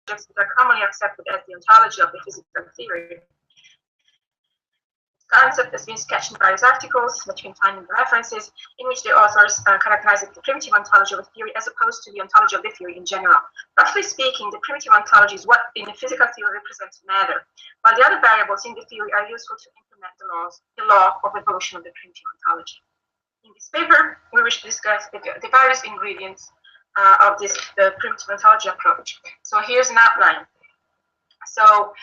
that are commonly accepted as the ontology of the physical theory. This concept has been sketched in various articles that you can find in the references, in which the authors characterize it the primitive ontology of a theory as opposed to the ontology of the theory in general. Roughly speaking, the primitive ontology is what in a physical theory represents matter, while the other variables in the theory are useful to implement the law of evolution of the primitive ontology. In this paper, we wish to discuss the various ingredients of the primitive ontology approach. So here's an outline. So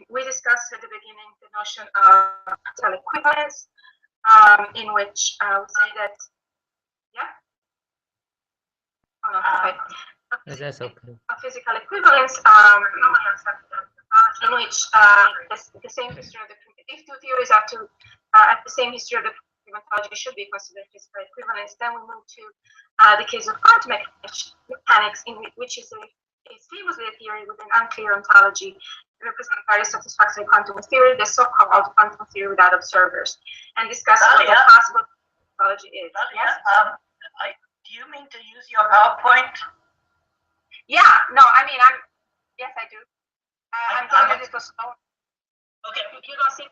we discussed at the beginning the notion of equivalence, in which we say that, yeah? Oh, no, okay. That's okay. A physical equivalence, in which the same history of the if two theories are to have the same history of the ontology should be considered physical equivalence. Then we move to the case of quantum mechanics, in which is famously a theory with an unclear ontology, representing very satisfactory quantum theory, the so-called quantum theory without observers, and discuss what the possible ontology is. Yes? Do you mean to use your PowerPoint? Yeah, no, I mean, yes, I do. I'm going to discuss. Okay. You don't see?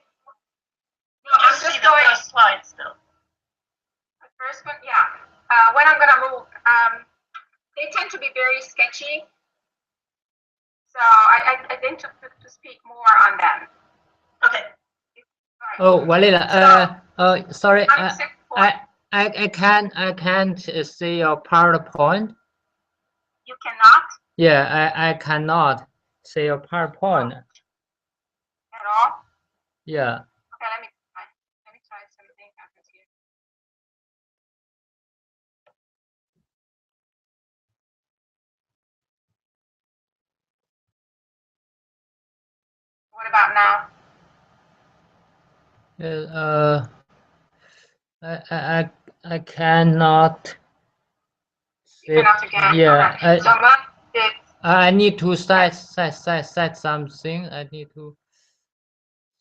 No, I'm just going. The first slide still. The first one, yeah. When I'm going to move, they tend to be very sketchy. So I tend to speak more on them. Okay. Right. Oh, Walila, sorry, I can't see your PowerPoint. You cannot? Yeah, I cannot see your PowerPoint. At all? Yeah. Okay, let me try something happens here. What about now? I cannot. You cannot again. Yeah. Okay. So I need to set something. I need to.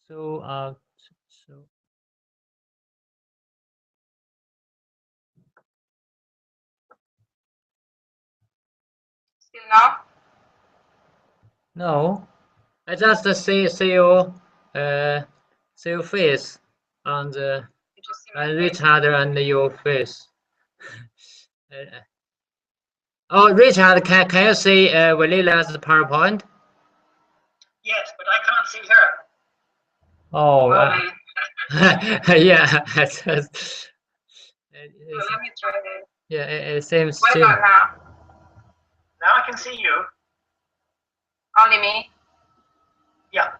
So still no? No. I just see your face on the Richard and your face. Oh, Richard, can you see Valila's PowerPoint? Yes, but I can't see her. Oh, yeah. Let me try this. Yeah, it seems. What about now? Now I can see you. Only me? Yeah.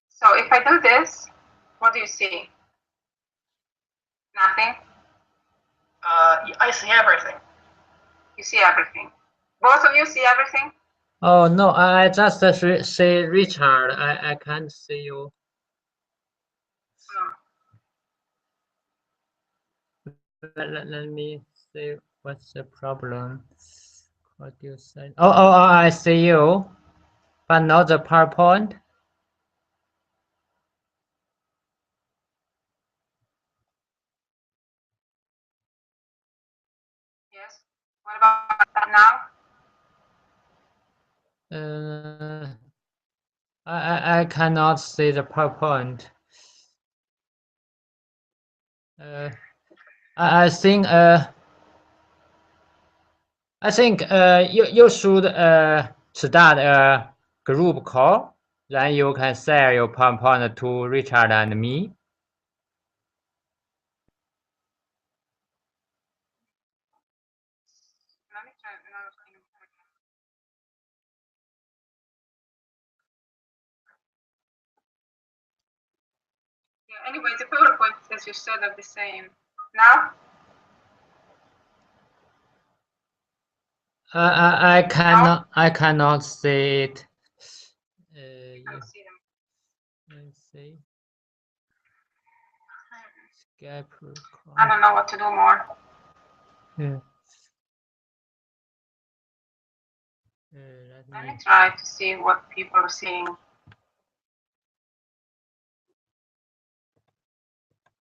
So if I do this, what do you see? Nothing? I see everything. You see everything. Both of you see everything? Oh no, I just see Richard. I can't see you. Let me see what's the problem. What do you say? Oh, I see you, but not the PowerPoint. Yes. What about that now? I cannot see the PowerPoint. I think you should start a group call. Then you can share your PowerPoint to Richard and me. Let me try another thing. Yeah, anyway, the PowerPoint, as you said, are the same. Now? I cannot see it. I see them. Let's see. Skype record. I don't know what to do more. Yeah. Let me try to see what people are seeing.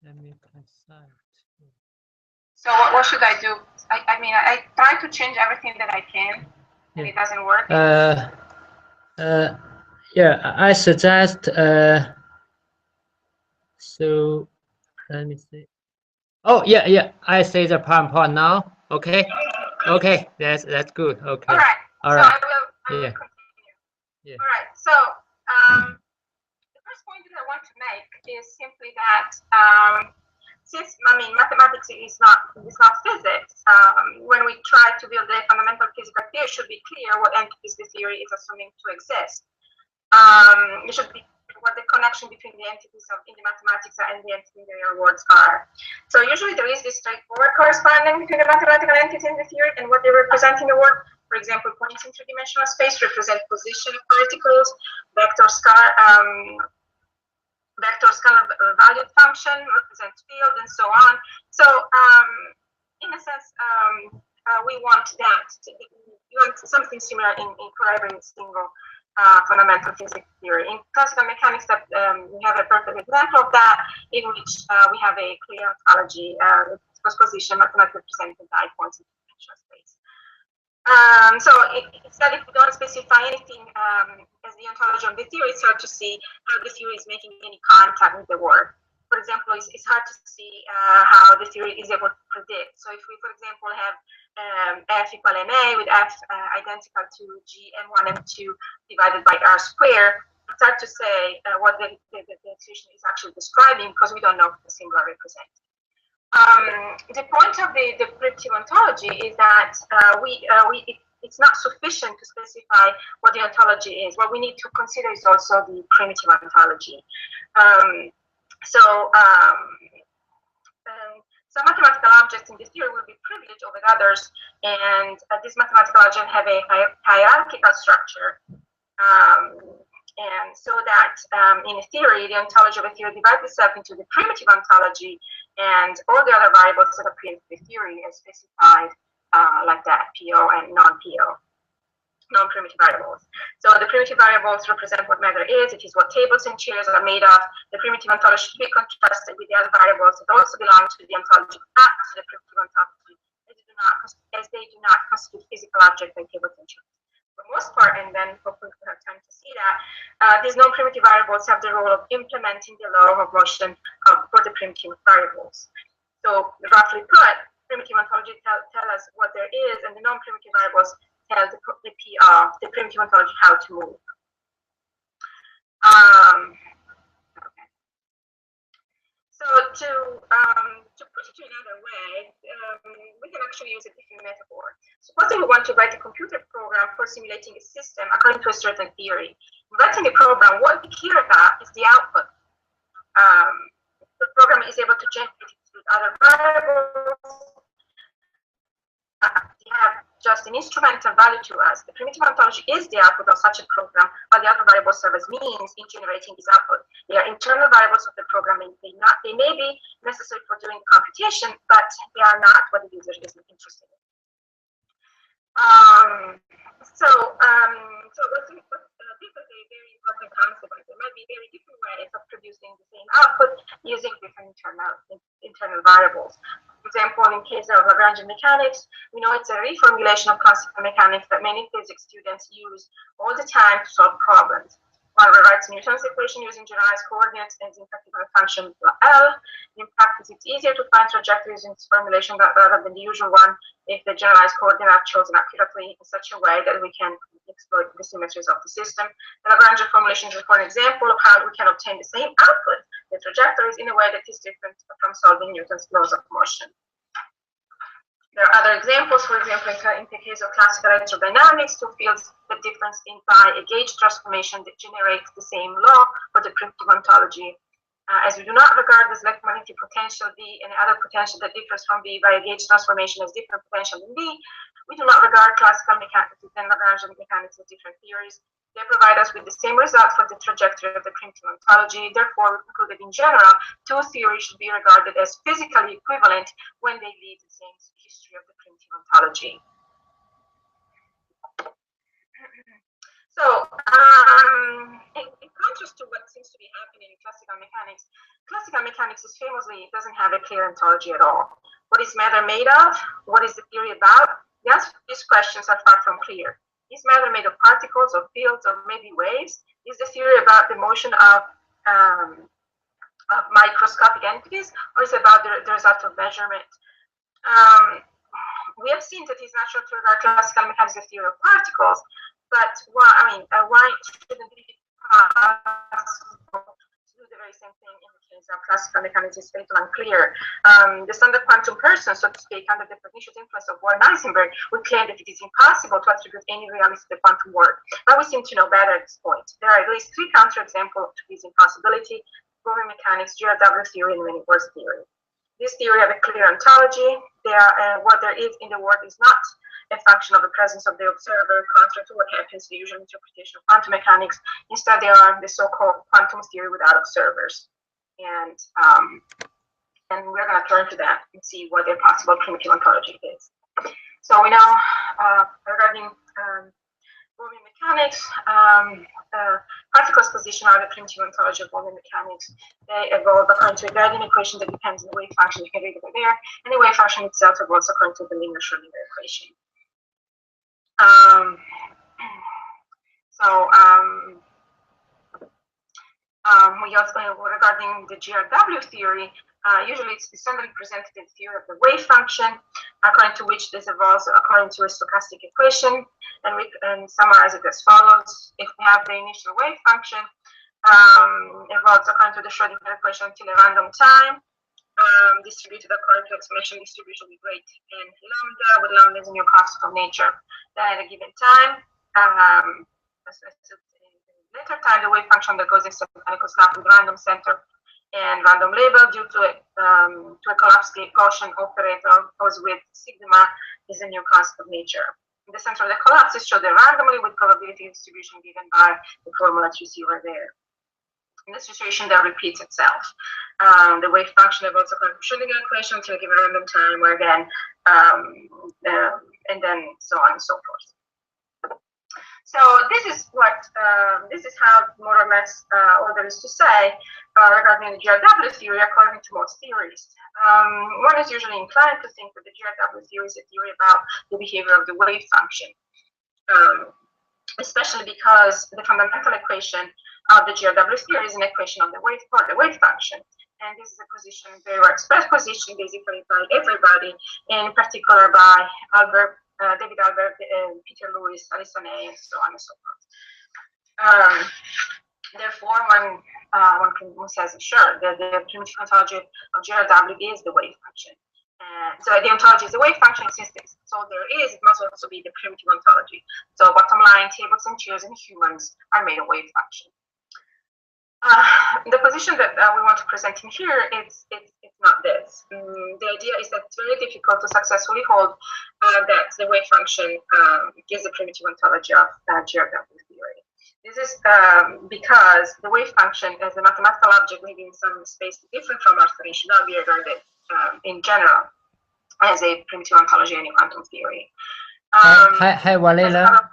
Let me consult. So what should I do? I mean, I try to change everything that I can, and it doesn't work. Yeah, I suggest. So let me see. Oh yeah, I see the PowerPoint now. Okay, that's good. Okay. All right. All so right. I will Yeah. continue. Yeah. All right. So the first point that I want to make is simply that since mathematics is not physics, when we try to build a fundamental physical theory, it should be clear what entities the theory is assuming to exist. It should be what the connection between the entities in the mathematics and the entities in the real worlds are. So usually there is this straightforward corresponding between the mathematical entities in the theory and what they represent in the world. For example, points in three-dimensional space represent position of particles, vector scalar valued function represents field, and so on. So in a sense, we want that. We want something similar for every single fundamental physics theory. In classical mechanics, we have a perfect example of that, in which we have a clear ontology, position mathematically represented by points in three-dimensional space. So it's that if we don't specify anything as the ontology of the theory, it's hard to see how the theory is making any contact with the world. For example, it's hard to see how the theory is able to predict. So if we, for example, have f equal ma with f identical to g m1 m2 divided by r squared, it's hard to say what the expression is actually describing because we don't know what the symbol represents. The point of the primitive ontology is that it's not sufficient to specify what the ontology is. What we need to consider is also the primitive ontology. Some mathematical objects in this theory will be privileged over others, and these mathematical objects have a hierarchical structure. And so that in a theory, the ontology of a theory divides itself into the primitive ontology and all the other variables that appear in the theory as specified like that, PO and non-PO, non-primitive variables. So the primitive variables represent what matter is. It is what tables and chairs are made of. The primitive ontology should be contrasted with the other variables that also belong to the ontology back to the primitive ontology, as they do not constitute physical objects like tables and chairs. For the most part, and then hopefully we have time to see that, these non-primitive variables have the role of implementing the law of motion for the primitive variables. So roughly put, primitive ontology tell us what there is, and the non-primitive variables tell the primitive ontology how to move. Okay. So to put it another way, we can actually use a different metaphor. Supposing we want to write a computer program for simulating a system according to a certain theory. Writing a program, what we care about is the output. The program is able to generate it with other variables. They have just an instrumental value to us. The primitive ontology is the output of such a program, while the other variables serve as means in generating this output. They are internal variables of the program, and they may be necessary for doing the computation, but they are not what the user is interested in. This is a very important concept. There might be very different ways of producing the same output using different internal variables. For example, in case of Lagrangian mechanics, we know it's a reformulation of classical mechanics that many physics students use all the time to solve problems. One rewrites Newton's equation using generalized coordinates and in particular function L. In practice, it's easier to find trajectories in this formulation rather than the usual one if the generalized coordinates are chosen accurately in such a way that we can exploit the symmetries of the system. The Lagrangian formulation is for an example of how we can obtain the same output, the trajectories, in a way that is different from solving Newton's laws of motion. There are other examples. For example, in the case of classical electrodynamics, two fields that difference by a gauge transformation that generates the same law for the primitive ontology. As we do not regard this electromagnetic potential V and other potential that differs from V by a gauge transformation as different potential in V, we do not regard classical mechanics and Lagrangian mechanics as different theories. They provide us with the same result for the trajectory of the primitive ontology. Therefore, we concluded in general, two theories should be regarded as physically equivalent when they lead the same history of the primitive ontology. So, in contrast to what seems to be happening in classical mechanics, is famously doesn't have a clear ontology at all. What is matter made of? What is the theory about? The answer to these questions are far from clear. Is matter made of particles, or fields, or maybe waves? Is the theory about the motion of microscopic entities, or is it about the result of measurement? We have seen that it's natural to regard classical mechanics as a theory of particles, but why shouldn't it be possible to do the very same thing in the case of classical mechanics? Is fatal unclear. The standard quantum person, so to speak, under the pernicious influence of Warren Heisenberg, would claim that it is impossible to attribute any reality to the quantum world. But we seem to know better at this point. There are at least 3 counterexamples to this impossibility: quantum mechanics, GRW theory, and many words theory. This theory have a clear ontology. What there is in the world is not a function of the presence of the observer, contrary to what happens in the usual interpretation of quantum mechanics. Instead, they are the so-called quantum theory without observers. And we're going to turn to that and see what their possible primitive ontology is. So we know regarding quantum mechanics, particles position are the primitive ontology of quantum mechanics. They evolve according to a guiding equation that depends on the wave function. You can read it over there, and the wave function itself evolves according to the linear Schrodinger equation. We also, regarding the GRW theory, usually it's standardly presented in the theory of the wave function, according to which this evolves according to a stochastic equation, and we can summarize it as follows. If we have the initial wave function evolves according to the Schrodinger equation until a random time, distributed according to exponential distribution with great n lambda, with lambda as a new constant of nature. Then at a given time, later time, the wave function undergoes a mechanical snap with random center and random label due to a collapse Gaussian operator, whose with sigma is a new constant of nature. In the center of the collapse is shown randomly with probability distribution given by the formula you see right there. In this situation, that repeats itself. The wave function evolves according to Schrodinger equation until a given random time, where again, and then so on and so forth. So this is how more or less all there is to say regarding the GRW theory according to most theorists. One is usually inclined to think that the GRW theory is a theory about the behavior of the wave function, especially because the fundamental equation of the GRW theory is an equation of the wave function. And this is a position, very well expressed position, basically by everybody, in particular by David Albert, Peter Lewis, Alison A, and so on and so forth. Therefore, one says, sure, the primitive ontology of GRW is the wave function. So the ontology is the wave function, since so there is, it must also be the primitive ontology. So bottom line, tables and chairs and humans are made of wave function. The position that we want to present in here, it's not this. The idea is that it's very difficult to successfully hold that the wave function is the primitive ontology of GRW theory. This is because the wave function as a mathematical object living in some space different from our theory should not be regarded in general as a primitive ontology in quantum theory. Hi, Walila.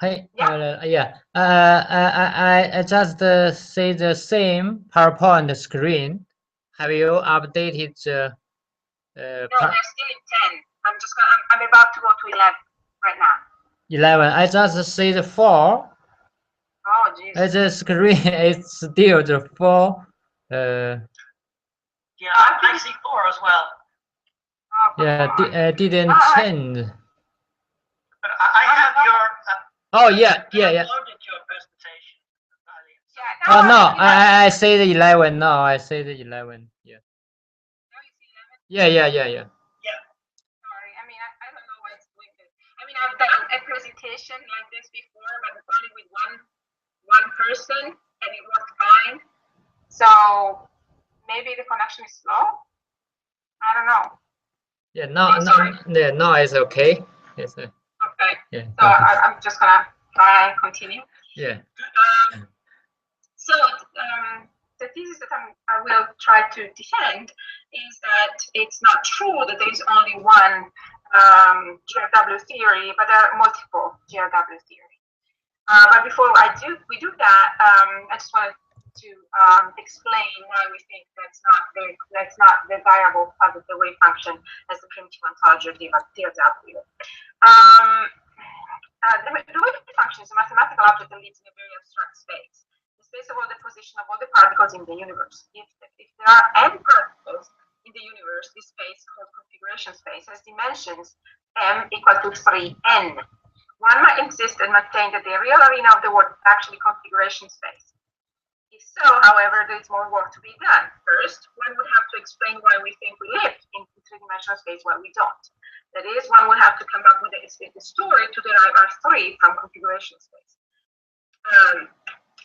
Hi, yeah. I just see the same PowerPoint screen. Have you updated the? No, they're still in 10. I'm about to go to 11 right now. 11. I just see the 4. Oh, geez. The screen is still the 4. Yeah, I see 4 as well. Oh, yeah, didn't change. But I have your. Oh yeah. Uploaded your presentation. Yeah, Oh no, I see the 11 now. I see the 11. Yeah. Now you see 11? Yeah. Sorry, I mean, I don't know why it's doing this. I mean, I've done a presentation like this before, but only with one person, and it worked fine. So maybe the connection is slow. I don't know. Yeah, no, it's okay. Yes. Okay. Yeah. So I'm just gonna try and continue. Yeah. So the thesis that I will try to defend is that it's not true that there is only one GRW theory, but there are multiple GRW theories. But before we do that, I just wanted to explain why we think that's not the variable part of the wave function as the primitive ontology of the DRW. The wave function is a mathematical object that lives in a very abstract space, the space of all the position of all the particles in the universe. If there are n particles in the universe, this space called configuration space has dimensions m equal to 3n. One might insist and maintain that the real arena of the world is actually configuration space. If so, however, there is more work to be done. First, one would have to explain why we think we live in three-dimensional space while we don't. That is, one would have to come up with a story to derive R3 from configuration space.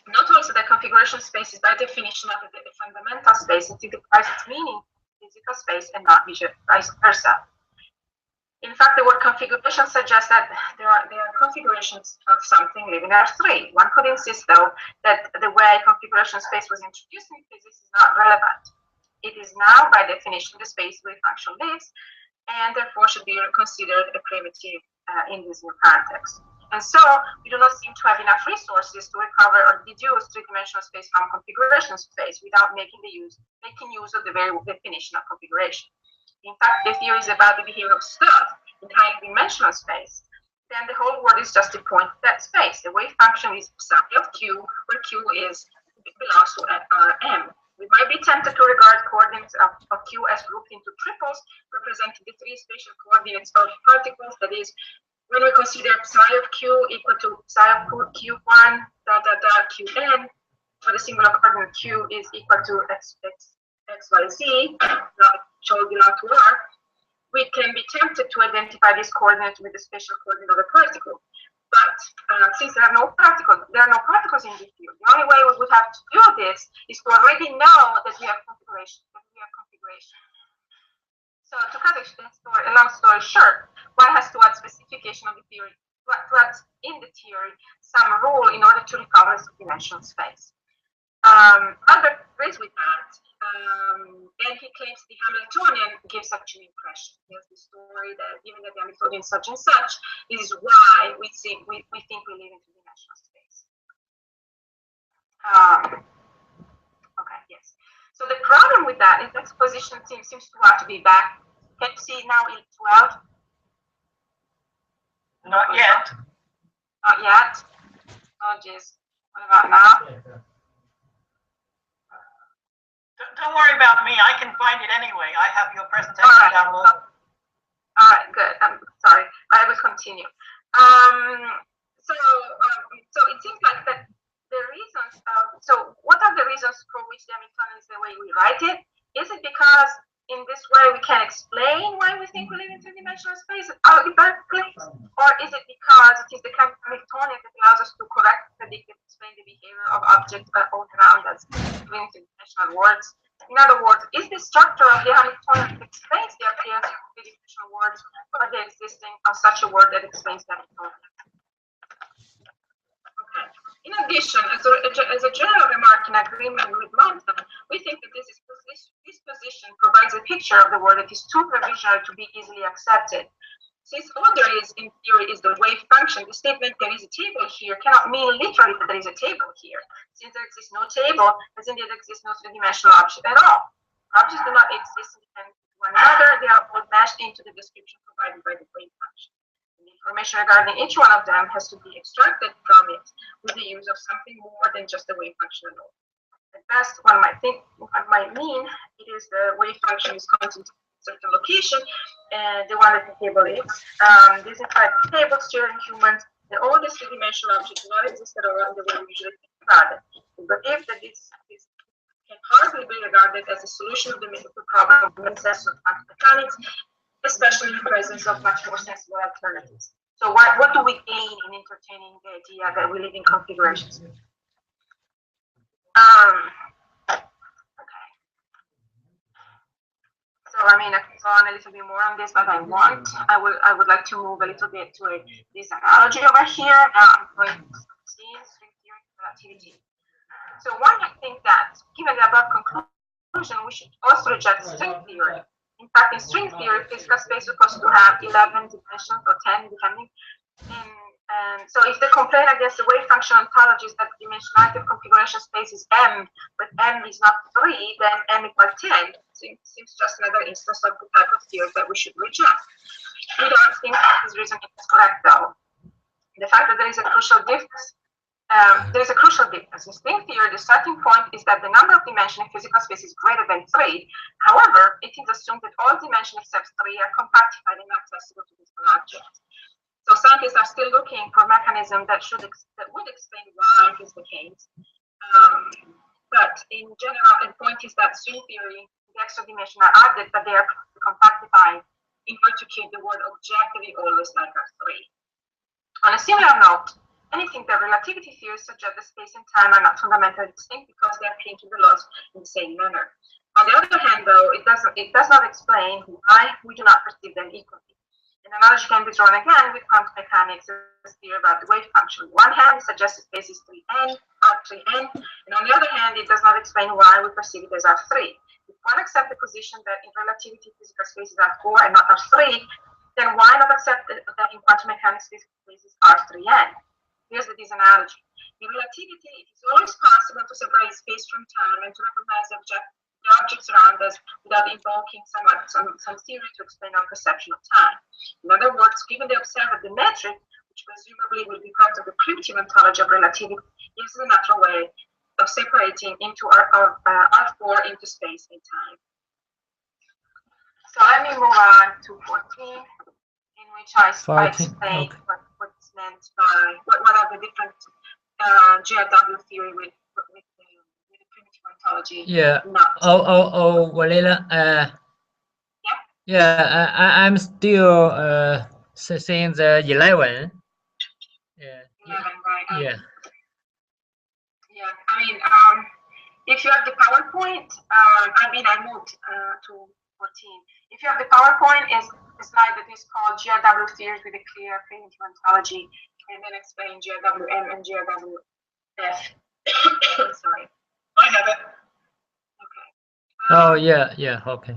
Note also that configuration space is by definition of a fundamental space and signifies its meaning in physical space and not vice versa. In fact, the word configuration suggests that there are configurations of something living in R3. One could insist, though, that the way configuration space was introduced in physics is not relevant. It is now, by definition, the space where function lives, and therefore should be considered a primitive in this new context. And so, we do not seem to have enough resources to recover or deduce three-dimensional space from configuration space without making use of the very definition of configuration. In fact, the theory is about the behavior of stuff in high dimensional space. Then the whole world is just a point of that space. The wave function is psi of q, where q belongs to Rm. We might be tempted to regard coordinates of q as grouped into triples, representing the three spatial coordinates of particles. That is, when we consider psi of q equal to psi of q1 qn, where the singular coordinate q is equal to x, y, z, shall belong to R, we can be tempted to identify this coordinate with the spatial coordinate of a particle. But since there are no particles in this field, the only way we would have to do this is to already know that we have configuration. So to cut a long story short, one has to add specification of the theory, to add in the theory some rule in order to recover three-dimensional space. Albert agrees with that, and he claims the Hamiltonian gives such an impression. He has the story that given that the Hamiltonian is such and such, this is why we think we live in three-dimensional space. Okay, yes. So the problem with that is the exposition seems to have to be back. Can you see now in 12? Not yet. Not yet. Oh, jeez. What about now? Don't worry about me. I can find it anyway. I have your presentation downloaded. All right, good. I'm sorry. I will continue. So it seems like that the reasons. So what are the reasons for which the Hamiltonian is the way we write it? Is it because in this way we can explain why we think we live in three-dimensional space algebraically, or is it because it is the kind of Hamiltonian that allows us to correct, predict, and explain the behavior of objects all around us in three-dimensional worlds? In other words, is the structure of the Hamiltonian that explains the appearance of three-dimensional worlds, or the existing of such a word that explains the Hamiltonian? Okay. In addition, as a general remark in agreement with Mountain, we think that this position provides a picture of the world that is too provisional to be easily accepted. Since all there is in theory is the wave function, the statement there is a table here cannot mean literally that there is a table here. Since there exists no table, as indeed there exists no three-dimensional object at all. Objects do not exist independent of one another, they are all mashed into the description provided by the wave function. The information regarding each one of them has to be extracted from it with the use of something more than just the wave function alone. At best, one might mean it is the wave function is content in a certain location, and the one that the table is. This in fact table steering humans, the oldest three-dimensional object do not exist at all in the way we usually think about it. But if that this can hardly be regarded as a solution of the problem of sense of quantum mechanics, especially in the presence of much more sensible alternatives. So what do we gain in entertaining the idea that we live in configurations? Okay. So I mean, I can go on a little bit more on this, but I would like to move a little bit to this analogy over here. I'm going to see string theory and relativity. So one might think that, given the above conclusion, we should also reject string theory. In fact, in string theory, physical space is supposed to have 11 dimensions or 10, depending. So if the complaint against the wave function ontology is that the dimensionality of configuration space is M, but M is not 3, then M equals 10. Seems just another instance of the type of theory that we should reject. We don't think this reasoning is correct, though. The fact that there is a crucial difference. In string theory, the starting point is that the number of dimensions in physical space is greater than 3. However, it is assumed that all dimensions except 3 are compactified and accessible to physical objects. So scientists are still looking for mechanisms that would explain why this is the case. But in general, the point is that string theory, the extra dimensions are added, but they are compactified in order to keep the word objectively always like a 3. On a similar note, anything that relativity theory suggests that space and time are not fundamentally distinct because they appear to the laws in the same manner. On the other hand, though, it does not explain why we do not perceive them equally. An analogy can be drawn again with quantum mechanics as theory about the wave function. On one hand, it suggests the space is 3n, R3n, and on the other hand, it does not explain why we perceive it as R3. If one accepts the position that in relativity physical space is R4 and not R3, then why not accept that in quantum mechanics physical space is R3n? Here's this analogy. In relativity, it is always possible to separate space from time and to recognize the objects around us without invoking some theory to explain our perception of time. In other words, given the observer the metric, which presumably will be part of the primitive ontology of relativity, gives us a natural way of separating into R4 into space and time. So let me move on to 14, in which I explain what is meant by what are the different GRW theory with the primitive ontology. Yeah. Walila. I'm still seeing the 11. Yeah. 11, right? Yeah. Yeah. I mean, if you have the PowerPoint, I moved to 14. If you have the PowerPoint, is the slide that is called GRW theories with a clear primitive ontology, and then explain GRWM and GRWF. Sorry. I have it. Okay. Oh yeah. Okay. Okay.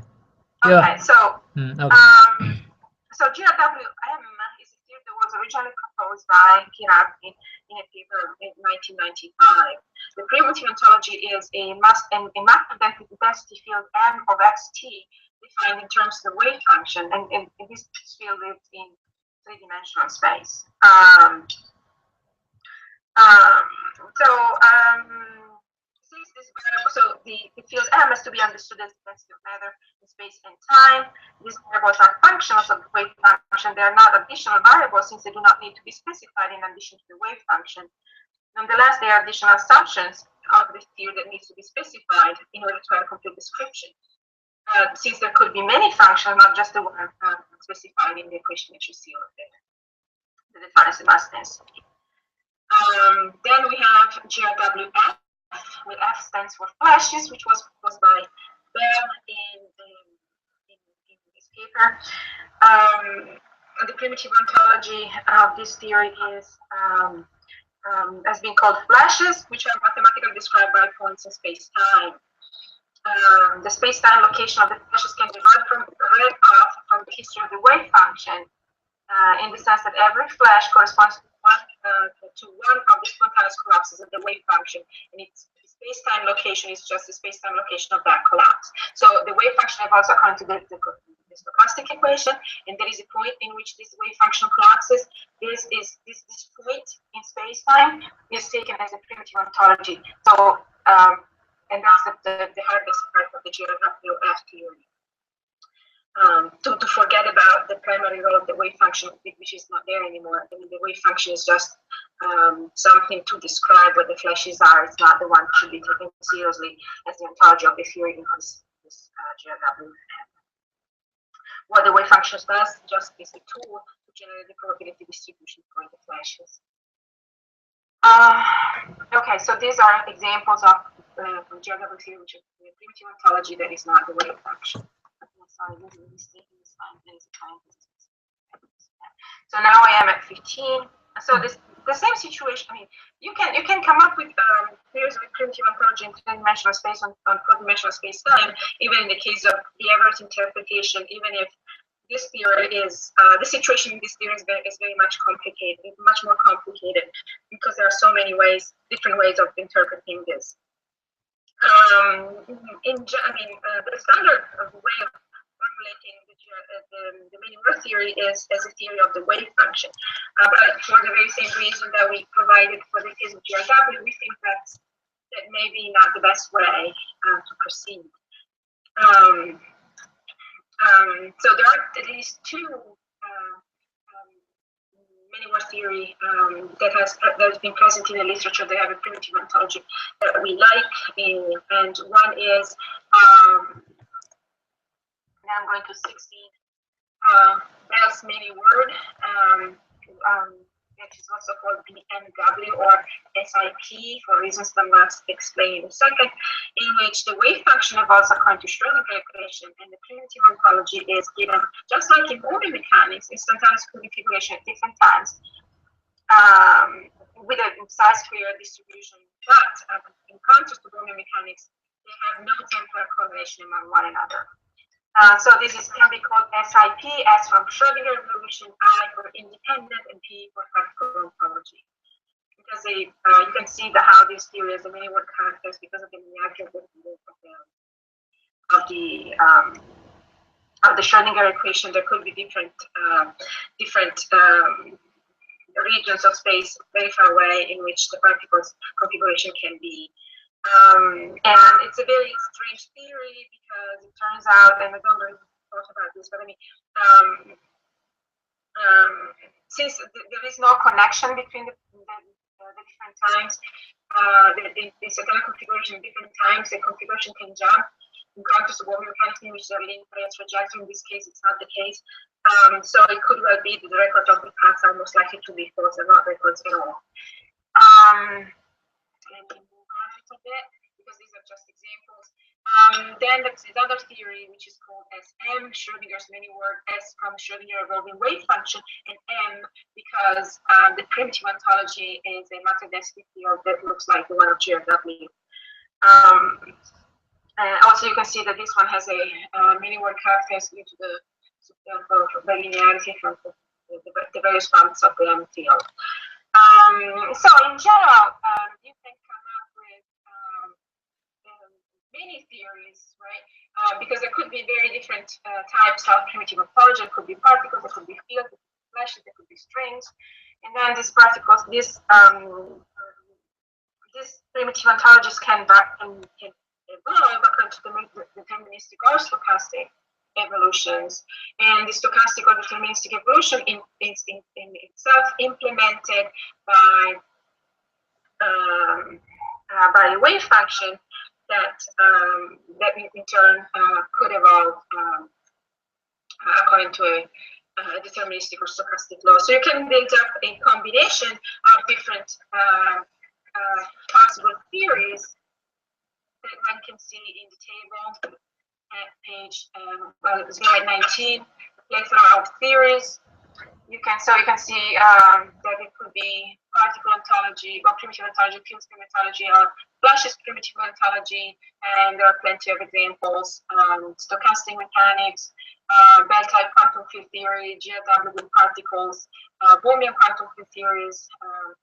Yeah. So. Okay. So GRWM is a theory that was originally proposed by Kirati in a paper in 1995. The primitive ontology is a macro density field M of xt defined in terms of the wave function, and this field lives in three-dimensional space. So the field M has to be understood as the density of matter in space and time. These variables are functions of the wave function. They are not additional variables since they do not need to be specified in addition to the wave function. Nonetheless, they are additional assumptions of the theory that needs to be specified in order to have a complete description. Since there could be many functions, not just the one specified in the equation that you see over there that defines the mass density. Then we have GRWF, where F stands for flashes, which was proposed by Bell in this paper. The primitive ontology of this theory has been called flashes, which are mathematically described by points in space-time. The space-time location of the flashes can be read off from the history of the wave function, in the sense that every flash corresponds to one of the spontaneous collapses of the wave function, and its space-time location is just the space-time location of that collapse. So the wave function evolves according to the stochastic equation, and there is a point in which this wave function collapses. This point in space-time is taken as a primitive ontology. So and that's the hardest part of the GRWF theory. To forget about the primary role of the wave function, which is not there anymore. I mean, the wave function is just something to describe what the flashes are. It's not the one that should be taken seriously as the ontology of the theory in this GRW. What the wave function does just is a tool to generate the probability distribution for the flashes. Okay, so these are examples of GRW theory, which is the primitive ontology that is not the wave function. Sorry, this is a mistake in this slide. There is a time. So now I am at 15. So the same situation. I mean, you can come up with theories of primitive ontology in three-dimensional space on four-dimensional space-time, even in the case of the average interpretation, even if this theory is the situation in this theory is very much complicated, much more complicated, because there are so many ways, different ways of interpreting this. The standard way of formulating the many word theory is as a theory of the wave function. But for the very same reason that we provided for the case of GRW, we think that maybe not the best way to proceed. So there are at least two many word theory that has been present in the literature. They have a primitive ontology that we like, and one is now I'm going to 16 Bell's many word, which is also called BMW or SIP for reasons that I'm going to explain in a second, in which the wave function evolves according to Schrödinger equation, and the primitive ontology is given just like in order mechanics, instantaneous configuration at different times with a size square distribution. But in contrast to order mechanics, they have no temporal correlation among one another. So this can be called SIP, S from Schrödinger evolution, I for independent, and P for practical ontology. Because you can see how this theory has a many word characters because of the of the Schrödinger equation. There could be different regions of space very far away in which the particles configuration can be. And it's a very strange theory because it turns out, and I don't know if you thought about this, but I mean, since there is no connection between the different times, the certain configuration at different times, the configuration can jump. In contrast to what we're in which they're linked by a trajectory. In this case, it's not the case. So it could well be that the records of the past are most likely to be false and not records at all. Let me move on a little bit because these are just examples. Then there's this other theory which is called SM, Schrödinger's many word, S from Schrödinger evolving wave function, and M because the primitive ontology is a matter density field that looks like the one of GRW. Also, you can see that this one has a many word characters due to the linearity from the various parts of the M field. So in general, you can come up with many theories, right? Because there could be very different types of primitive ontology. There could be particles, there could be fields, there could be flashes, there could be strings, and then these particles, these primitive ontologies can evolve according to the deterministic or stochastic evolutions, and the stochastic or deterministic evolution in itself implemented by a wave function that in turn could evolve according to a deterministic or stochastic law. So you can build up a combination of different possible theories that one can see in the table at page slide 19, plethora of theories. You can see that it could be particle ontology, or primitive ontology, fields primatology, or flashes primitive ontology, and there are plenty of examples. Stochastic mechanics, Bell-type quantum field theory, GRW with particles, Bohmian quantum field theories,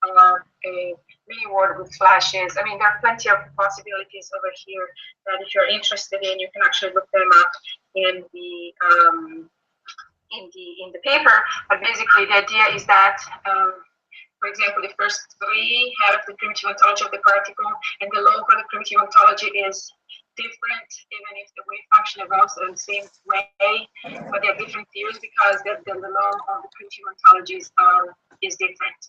or a mini world with flashes. I mean, there are plenty of possibilities over here that if you're interested in, you can actually look them up in the paper. But basically, the idea is that, for example, the first three have the primitive ontology of the particle, and the law for the primitive ontology is different, even if the wave function evolves in the same way. But they're different theories because the law of the primitive ontologies is different.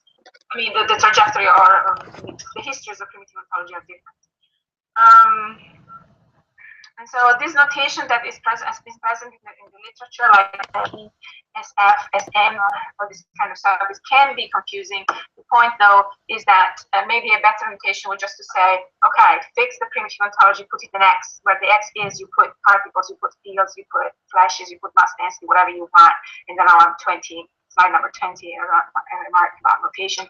I mean, the trajectory or the histories of primitive ontology are different. And so this notation that is present in the literature, like P, SF, SM, or this kind of stuff, can be confusing. The point, though, is that maybe a better notation would just to say, okay, fix the primitive ontology, put it in X, where the X is, you put particles, you put fields, you put flashes, you put mass density, whatever you want, and then on slide number 20, a remark about notation.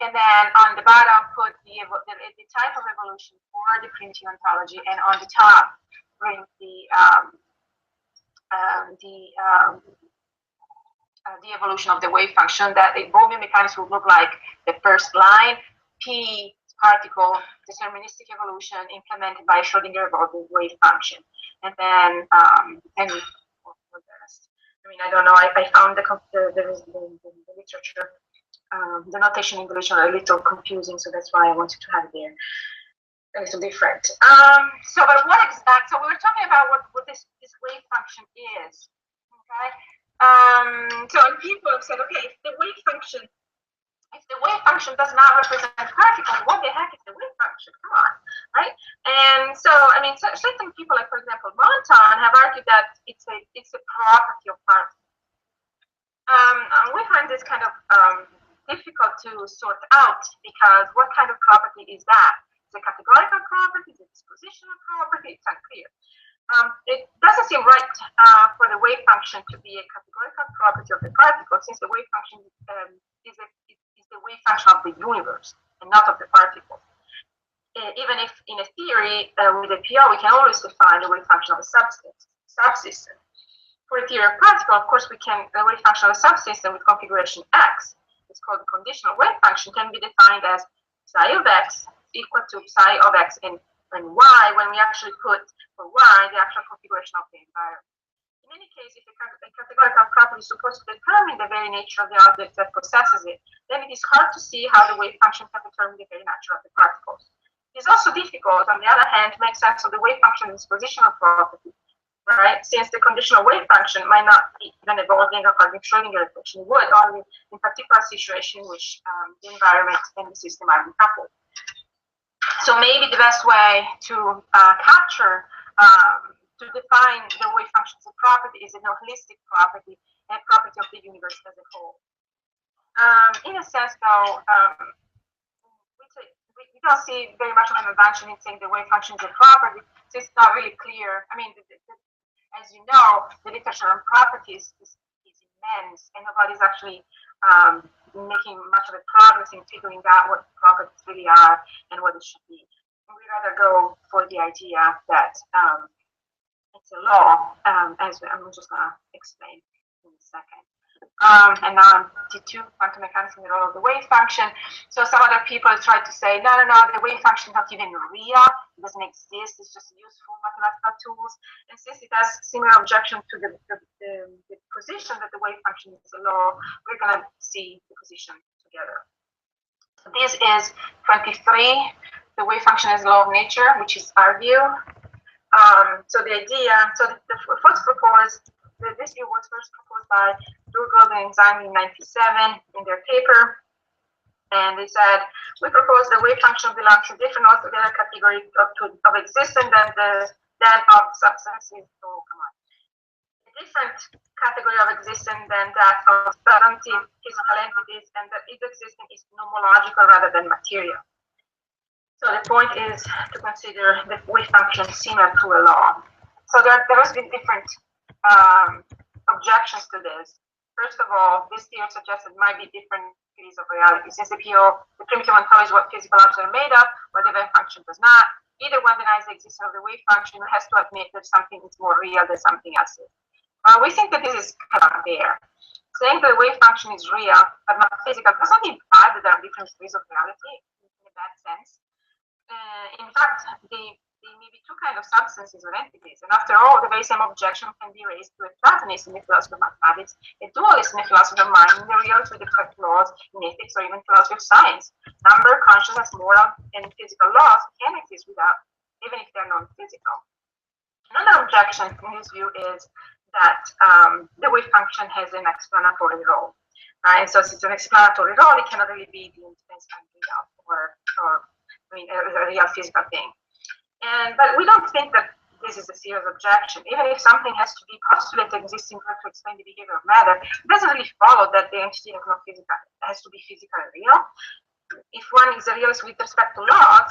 And then on the bottom, put the type of evolution for the primitive ontology, and on the top, bring the the evolution of the wave function, that the Boolean mechanics would look like the first line, P particle deterministic evolution implemented by Schrodinger about the wave function, and then and for the rest. I mean, I don't know. I found the literature, the notation in the literature a little confusing, so that's why I wanted to have it there. A little different. So, but what exact? So we were talking about what this wave function is. Okay. So people have said, okay, if the wave function does not represent particles, what the heck is the wave function? Come on, right? And so, I mean, certain people, like for example, Montan, have argued that it's a property of particles. We find this kind of difficult to sort out, because what kind of property is that? Is it a categorical property? Is it a dispositional property? It's unclear. It doesn't seem right for the wave function to be a categorical property of the particle, since the wave function is the wave function of the universe and not of the particle. Even if in a theory with a PO, we can always define the wave function of a subsystem. For a theory of particle, of course, the wave function of a subsystem with configuration X, it's called the conditional wave function, can be defined as psi of X equal to psi of X and Y, when we actually put for Y the actual configuration of the environment. In any case, if a categorical property is supposed to determine the very nature of the object that possesses it, then it is hard to see how the wave function can determine the very nature of the particles. It is also difficult, on the other hand, to make sense of the wave function dispositional property, right? Since the conditional wave function might not be even evolving according to Schrodinger equation, would only in particular situation in which the environment and the system are decoupled. So maybe the best way to capture, to define the wave function as a property is a holistic property, and property of the universe as a whole. In a sense, though, we don't see very much of an advantage in saying the wave function is a property, so it's not really clear. I mean, as you know, the literature on properties is immense, and nobody's actually making much of a progress in figuring out what properties really are and what it should be. And we'd rather go for the idea that it's a law, as I'm just going to explain in a second. And now T2, quantum mechanics and the role of the wave function. So some other people try to say, no, the wave function is not even real, it doesn't exist, it's just useful mathematical tools. And since it has similar objection to the position that the wave function is a law, we're going to see the position together. So this is 23, the wave function is a law of nature, which is our view. So the idea, so the first proposed, this view was first proposed by Durgold and Zhang in 1997 in their paper, and they said, we propose the wave function belongs to different altogether category of existence than of substances. Oh, come on. A different category of existence than that of substantive physical entities, and that its existence is nomological rather than material. So the point is to consider the wave function similar to a law. So there has been different objections to this. First of all, this theory suggests it might be different degrees of reality. Since the primitive ontology is what physical objects are made of, but the wave function does not. Either one denies the existence of the wave function or has to admit that something is more real than something else is. We think that this is kind of fair. Saying that the wave function is real but not physical doesn't imply that there are different degrees of reality in that sense. In fact, there may be two kinds of substances or entities, and after all, the very same objection can be raised to a Platonist in the philosophy of mathematics, a dualist in the philosophy of mind, in the reality with the correct laws in ethics or even philosophy of science. Number, consciousness, moral, and physical laws can exist without, even if they're non-physical. Another objection in his view is that the wave function has an explanatory role. And so since it's an explanatory role, it cannot really be deemed as unreal or a real physical thing. But we don't think that this is a serious objection. Even if something has to be postulated existing to explain the behavior of matter, it doesn't really follow that the entity of physical has to be physically real. If one is a realist with respect to laws,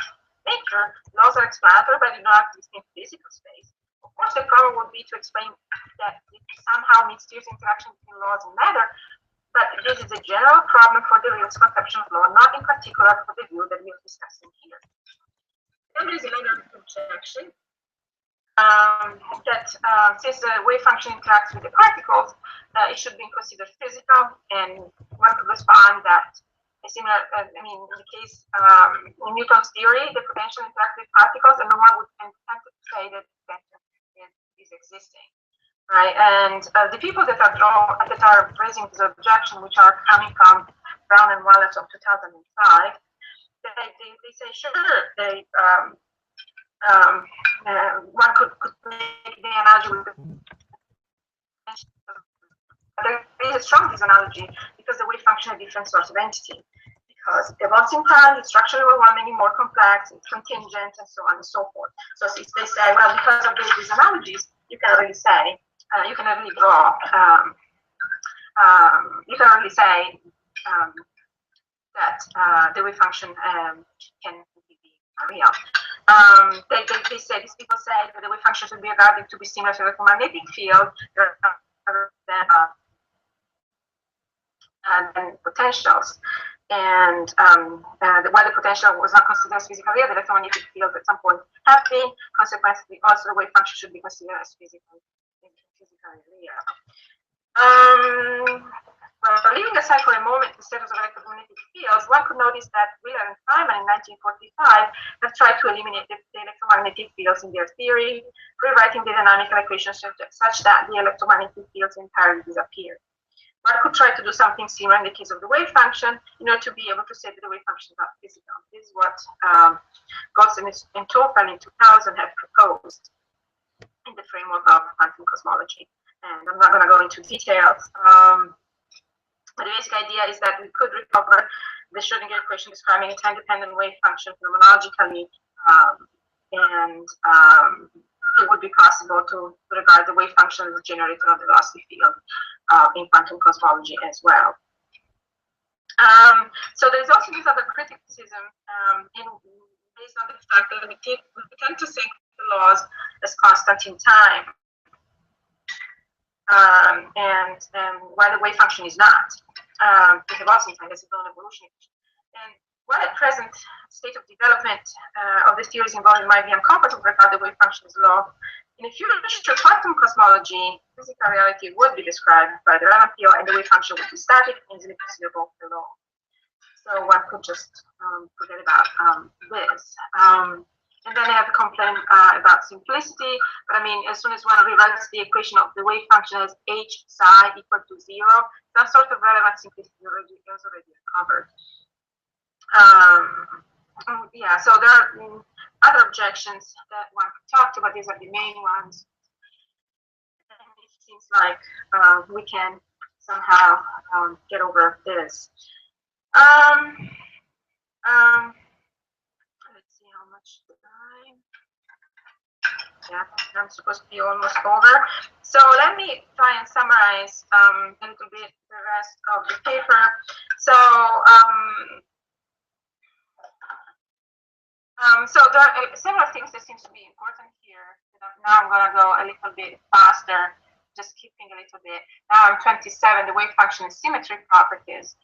nature, laws are explanatory, but do not exist in physical space. Of course, the problem would be to explain that it somehow mysterious interaction between laws and matter, but this is a general problem for the realist conception of law, not in particular for the view that we are discussing here. Then there is another objection, that since the wave function interacts with the particles, it should be considered physical, and one could respond that a similar, I mean, in the case in Newton's theory, the potential interacts with particles, and no one would tend to say that potential is existing, right? And the people that are raising this objection, which are coming from Brown and Wallace of 2005, they say sure, one could make the analogy with the there is a strong disanalogy because the wave function is a different source of entity. Because it evolves in time, it's structurally overwhelmingly more complex, it's contingent, and so on and so forth. So if they say, well, because of these analogies, you can really say, you can really draw, you can really say that the wave function can be real. They say, these people say that the wave function should be regarded to be similar to the electromagnetic field than potentials. And while the potential was not considered as physical real, the electromagnetic field at some point have been. Consequently, also the wave function should be considered as physically real. Well, leaving aside for a moment the status of electromagnetic fields, one could notice that Wheeler and Feynman in 1945 have tried to eliminate the electromagnetic fields in their theory, rewriting the dynamical equations such that the electromagnetic fields entirely disappear. One could try to do something similar in the case of the wave function in order to be able to say that the wave function is not physical. This is what Gauss and Toffel in 2000 have proposed in the framework of quantum cosmology. And I'm not going to go into details. But the basic idea is that we could recover the Schrödinger equation describing a time-dependent wave function phenomenologically, and it would be possible to regard the wave function as a generator of the velocity field in quantum cosmology as well. So there's also this other criticism based on the fact that we tend to think the laws as constant in time, and while the wave function is not. It evolves in time as its own evolution. And while at present state of development of the theories involved might be uncomfortable with how the wave function is law, in a future quantum cosmology, physical reality would be described by the relevant field, and the wave function would be static, easily considerable below. So one could just forget about this. And then they have a complaint about simplicity. But I mean, as soon as one rewrites the equation of the wave function as h psi equal to 0, some sort of relevant simplicity is already covered. Yeah, so there are other objections that one talked about. These are the main ones. And it seems like we can somehow get over this. Let's see how much time. Yeah, I'm supposed to be almost over. So let me try and summarize a little bit the rest of the paper. So, so there are several things that seems to be important here. Now I'm going to go a little bit faster, just skipping a little bit. Now I'm 27, the wave function and symmetry properties.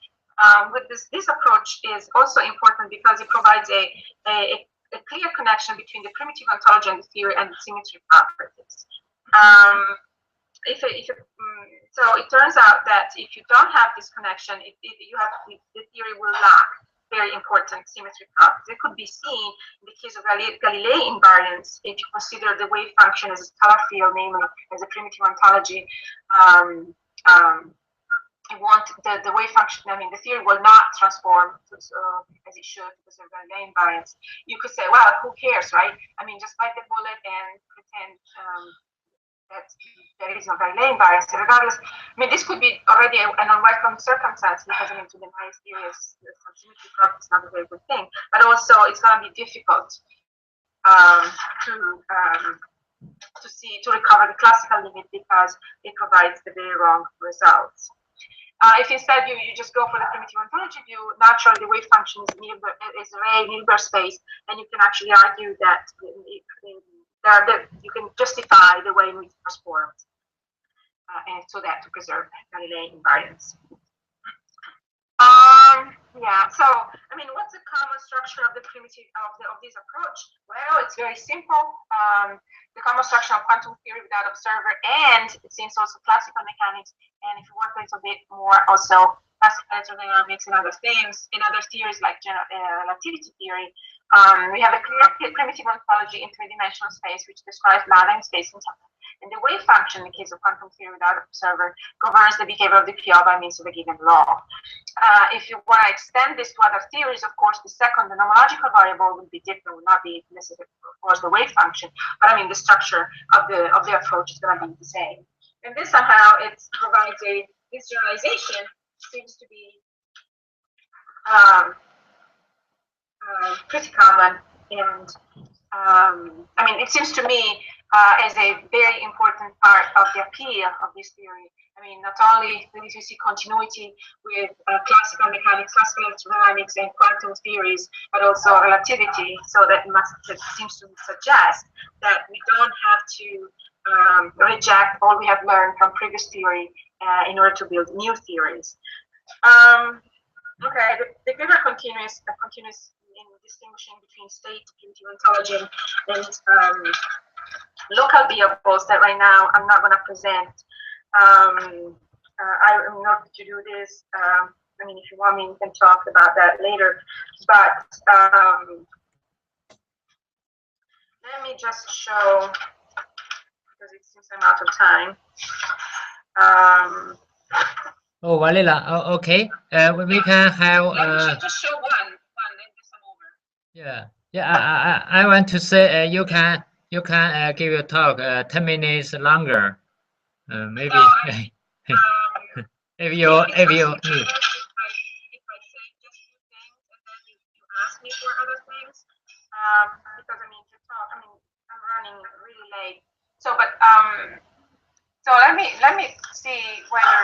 With this approach is also important because it provides a clear connection between the primitive ontology and the theory and the symmetry properties. So it turns out that if you don't have this connection, the theory will lack very important symmetry properties. It could be seen in the case of Galilei invariance if you consider the wave function as a scalar field, namely as a primitive ontology. The wave function, I mean, the theory will not transform as it should because of Galilei invariance. You could say, well, who cares, right? I mean, just bite the bullet and pretend that there is no Galilei invariance. Regardless, I mean, this could be already an unwelcome circumstance because, I mean, to deny theory as some symmetry property is not a very good thing. But also, it's going to be difficult to recover the classical limit because it provides the very wrong results. If instead you just go for the primitive ontology view, naturally the wave function is a Hilbert space, and you can actually argue that you can justify the way in which it was formed, and so that to preserve Galilei invariance. Yeah, so I mean, what's the common structure of the primitive of this approach? Well, it's very simple. The common structure of quantum theory without observer, and it seems also classical mechanics. And if you work a little bit more, also classical electrodynamics and other things, in other theories like relativity theory, we have a clear primitive ontology in three-dimensional space, which describes matter in space and time. And the wave function, in the case of quantum theory without observer, governs the behavior of the QL by means of a given law. If you want to extend this to other theories, of course, the second, the nomological variable, would be different, would not be necessarily, of course, the wave function, but I mean, the structure of the approach is going to be the same. And this somehow, it provides this generalization seems to be pretty common, and I mean, it seems to me as a very important part of the appeal of this theory. I mean, not only do you see continuity with classical mechanics, classical electrodynamics, and quantum theories, but also relativity. So that seems to suggest that we don't have to reject all we have learned from previous theory in order to build new theories. Okay, the paper continues in distinguishing between state, primitive ontology, and local variables that right now I'm not going to present. I'm not to do this. I mean, if you want me, we can talk about that later. But let me just show, because it seems I'm out of time. Oh, Valila. Oh, okay. We can have. Just show one, then just some over. Yeah. Yeah. I want to say you can give your talk 10 minutes longer. Maybe. if you need. If I say just few things and then you ask me for other things, because I mean to talk, I mean I'm running really late. So, but so let me see whether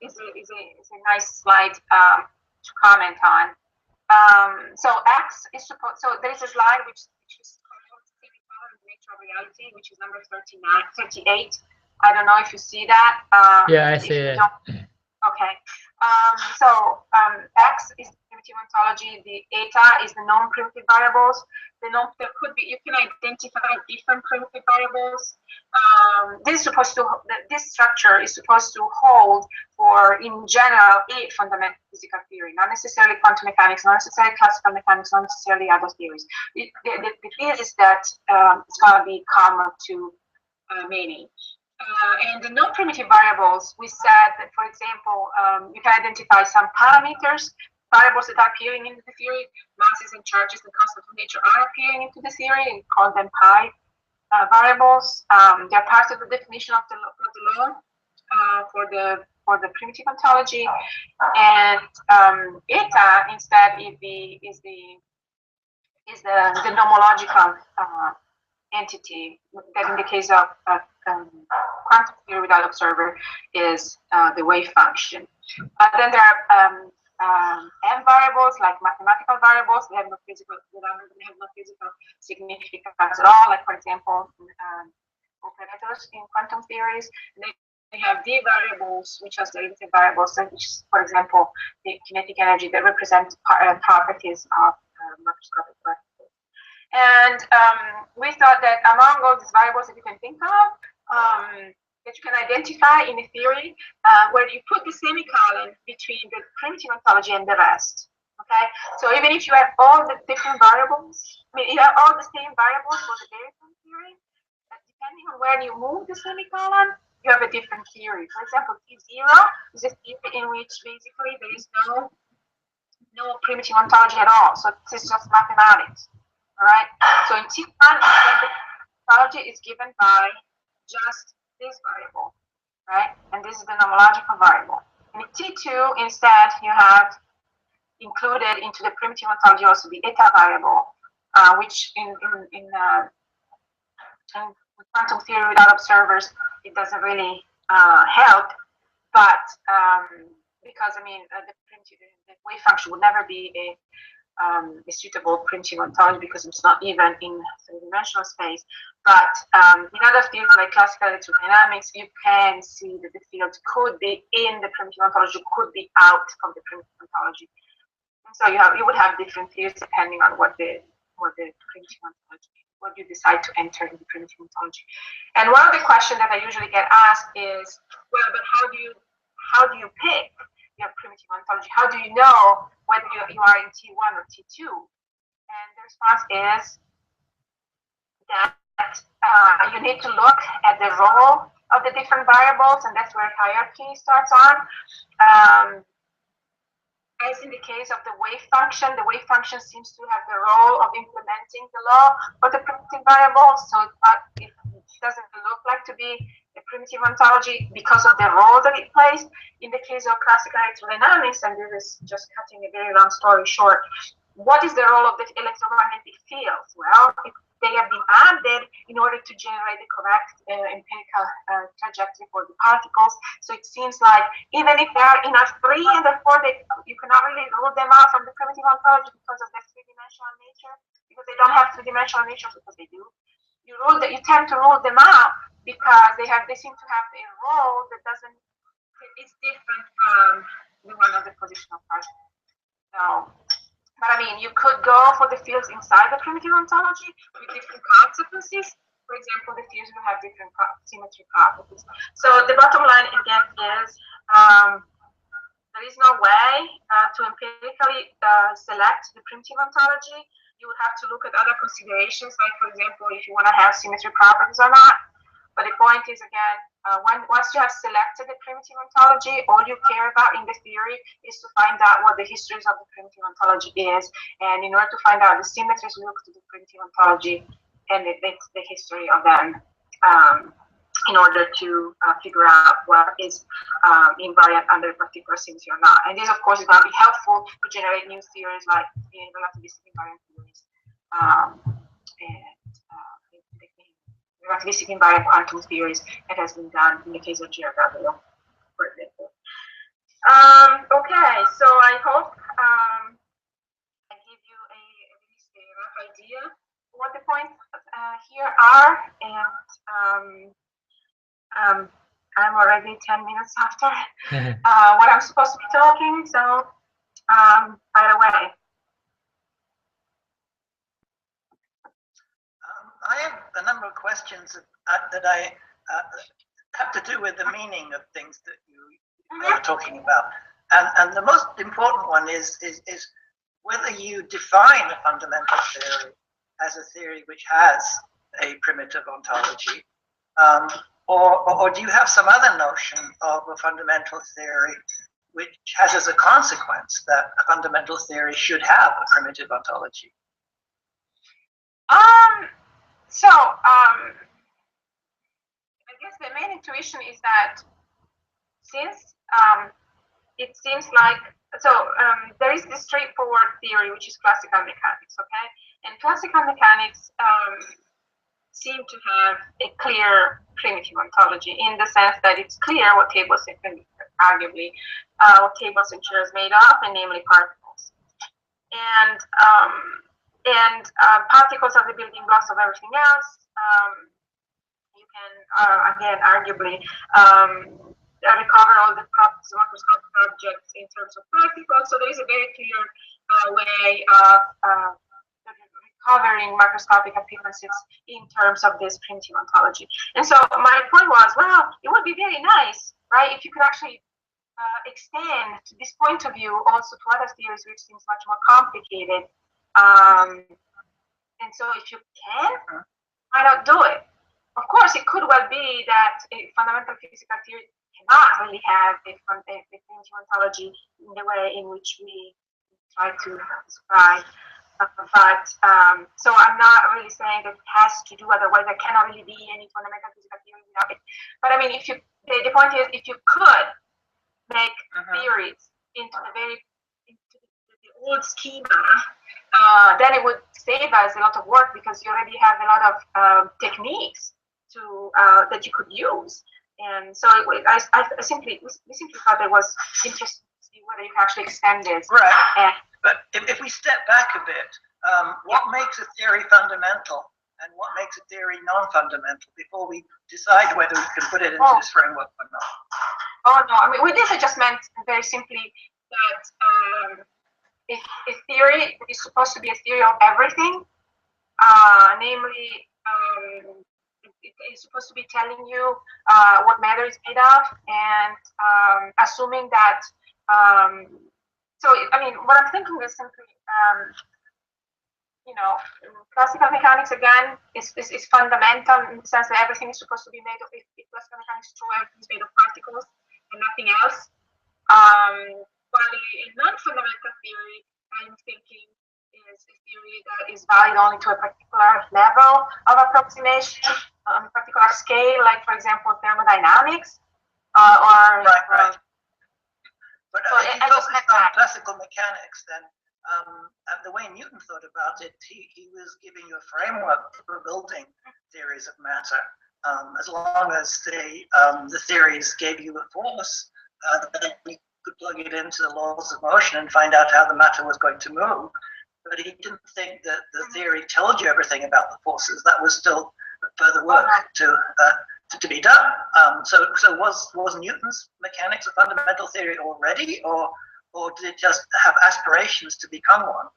is a nice slide to comment on. So X is supposed. So there is a slide which is called the nature of reality, which is number 38. I don't know if you see that. Yeah, I see it. Okay. So X is primitive ontology. The eta is the non-primitive variables. There could be, you can identify different primitive variables. This structure is supposed to hold for, in general, a fundamental physical theory, not necessarily quantum mechanics, not necessarily classical mechanics, not necessarily other theories. The theory is that it's going to be common to many. And the non-primitive variables, we said that, for example, you can identify some parameters, variables that are appearing into the theory, masses and charges and constants of nature are appearing into the theory, and call them pi variables. They're part of the definition of the law for the primitive ontology, and eta instead is the nomological entity that in the case of quantum theory without observer is the wave function. Then there are m variables like mathematical variables. They have no physical significance at all. Like for example, operators in quantum theories. And then we have d variables, which are derivative variables, which is, for example, the kinetic energy that represent properties of macroscopic particles. And we thought that among all these variables that you can think of, that you can identify in a theory where you put the semicolon between the primitive ontology and the rest. Okay, so even if you have all the different variables, I mean, you have all the same variables for the Bayesian theory, depending on where you move the semicolon, you have a different theory. For example, T0 is a theory in which basically there is no primitive ontology at all. So it's just mathematics. All right. So in T1, the ontology is given by just this variable, right? And this is the nomological variable. And in T2, instead, you have included into the primitive ontology also the eta variable, which in quantum theory without observers, it doesn't really help. But because I mean, the wave function would never be a suitable primitive ontology because it's not even in three-dimensional space. But in other fields like classical electrodynamics, you can see that the field could be in the primitive ontology, could be out from the primitive ontology. And so you would have different fields depending on what the primitive ontology, what you decide to enter in the primitive ontology. And one of the questions that I usually get asked is, well, but how do you pick your primitive ontology? How do you know whether you are in T1 or T2? And the response is that you need to look at the role of the different variables, and that's where hierarchy starts on. As in the case of the wave function seems to have the role of implementing the law for the primitive variables, so it doesn't look like to be a primitive ontology because of the role that it plays. In the case of classical electrodynamics, and this is just cutting a very long story short, what is the role of the electromagnetic fields? Well, they have been added in order to generate the correct empirical trajectory for the particles. So it seems like even if there are enough 3 and therefore you cannot really rule them out from the primitive ontology because of their three-dimensional nature, because they don't have three-dimensional nature, because they do. You tend to rule them out because they seem to have a role that is different from the one of the positional particles. So, but I mean, you could go for the fields inside the primitive ontology with different consequences. For example, the fields will have different symmetry properties. So the bottom line again is there is no way to empirically select the primitive ontology. You would have to look at other considerations, like for example, if you want to have symmetry properties or not. But the point is, again, once you have selected the primitive ontology, all you care about in the theory is to find out what the histories of the primitive ontology is. And in order to find out the symmetries, we look to the primitive ontology and the history of them in order to figure out what is invariant under a particular symmetry or not. And this, of course, is going to be helpful to generate new theories like relativistic invariant theories. Relativistic invariant quantum theories that has been done in the case of GRW, for example. Okay, so I hope I give you at least a rough idea of what the points here are, and I'm already 10 minutes after what I'm supposed to be talking, so by the way. I have a number of questions that I have to do with the meaning of things that you are talking about, and the most important one is whether you define a fundamental theory as a theory which has a primitive ontology, or do you have some other notion of a fundamental theory which has as a consequence that a fundamental theory should have a primitive ontology? So, I guess the main intuition is that since it seems like, there is this straightforward theory, which is classical mechanics, okay? And classical mechanics seem to have a clear primitive ontology in the sense that it's clear what tables and arguably what tables and chairs made of, and namely particles. And particles are the building blocks of everything else. You can, again, arguably recover all the properties of macroscopic objects in terms of particles. So there is a very clear way of recovering macroscopic appearances in terms of this primitive ontology. And so my point was, well, it would be very nice, right, if you could actually extend to this point of view also to other theories which seems much more complicated. And so if you can, why not do it? Of course, it could well be that a fundamental physical theory cannot really have a primitive ontology in the way in which we try to describe. So I'm not really saying that it has to do, otherwise there cannot really be any fundamental physical theory without it. But I mean, if you, the point is, if you could make theories into the old schema, then it would save us a lot of work because you already have a lot of techniques to that you could use. And so we simply thought it was interesting to see whether you can actually extend this. Right. But if we step back a bit, what makes a theory fundamental and what makes a theory non-fundamental before we decide whether we can put it into this framework or not? Oh no, I mean, with this I just meant very simply that if a theory is supposed to be a theory of everything, namely, it is supposed to be telling you what matter is made of, and assuming that. So I mean, what I'm thinking is simply, you know, classical mechanics again is fundamental in the sense that everything is supposed to be made of. If classical mechanics is true, everything is made of particles and nothing else. While in non-fundamental theory, I'm thinking is a theory that is valid only to a particular level of approximation, on a particular scale, like for example thermodynamics, or right. But so if you focus on classical mechanics, then and the way Newton thought about it, he was giving you a framework for building theories of matter. As long as the theories gave you a force, then you could plug it into the laws of motion and find out how the matter was going to move. But he didn't think that the theory told you everything about the forces. That was still further work to be done. So was Newton's mechanics a fundamental theory already, or did it just have aspirations to become one?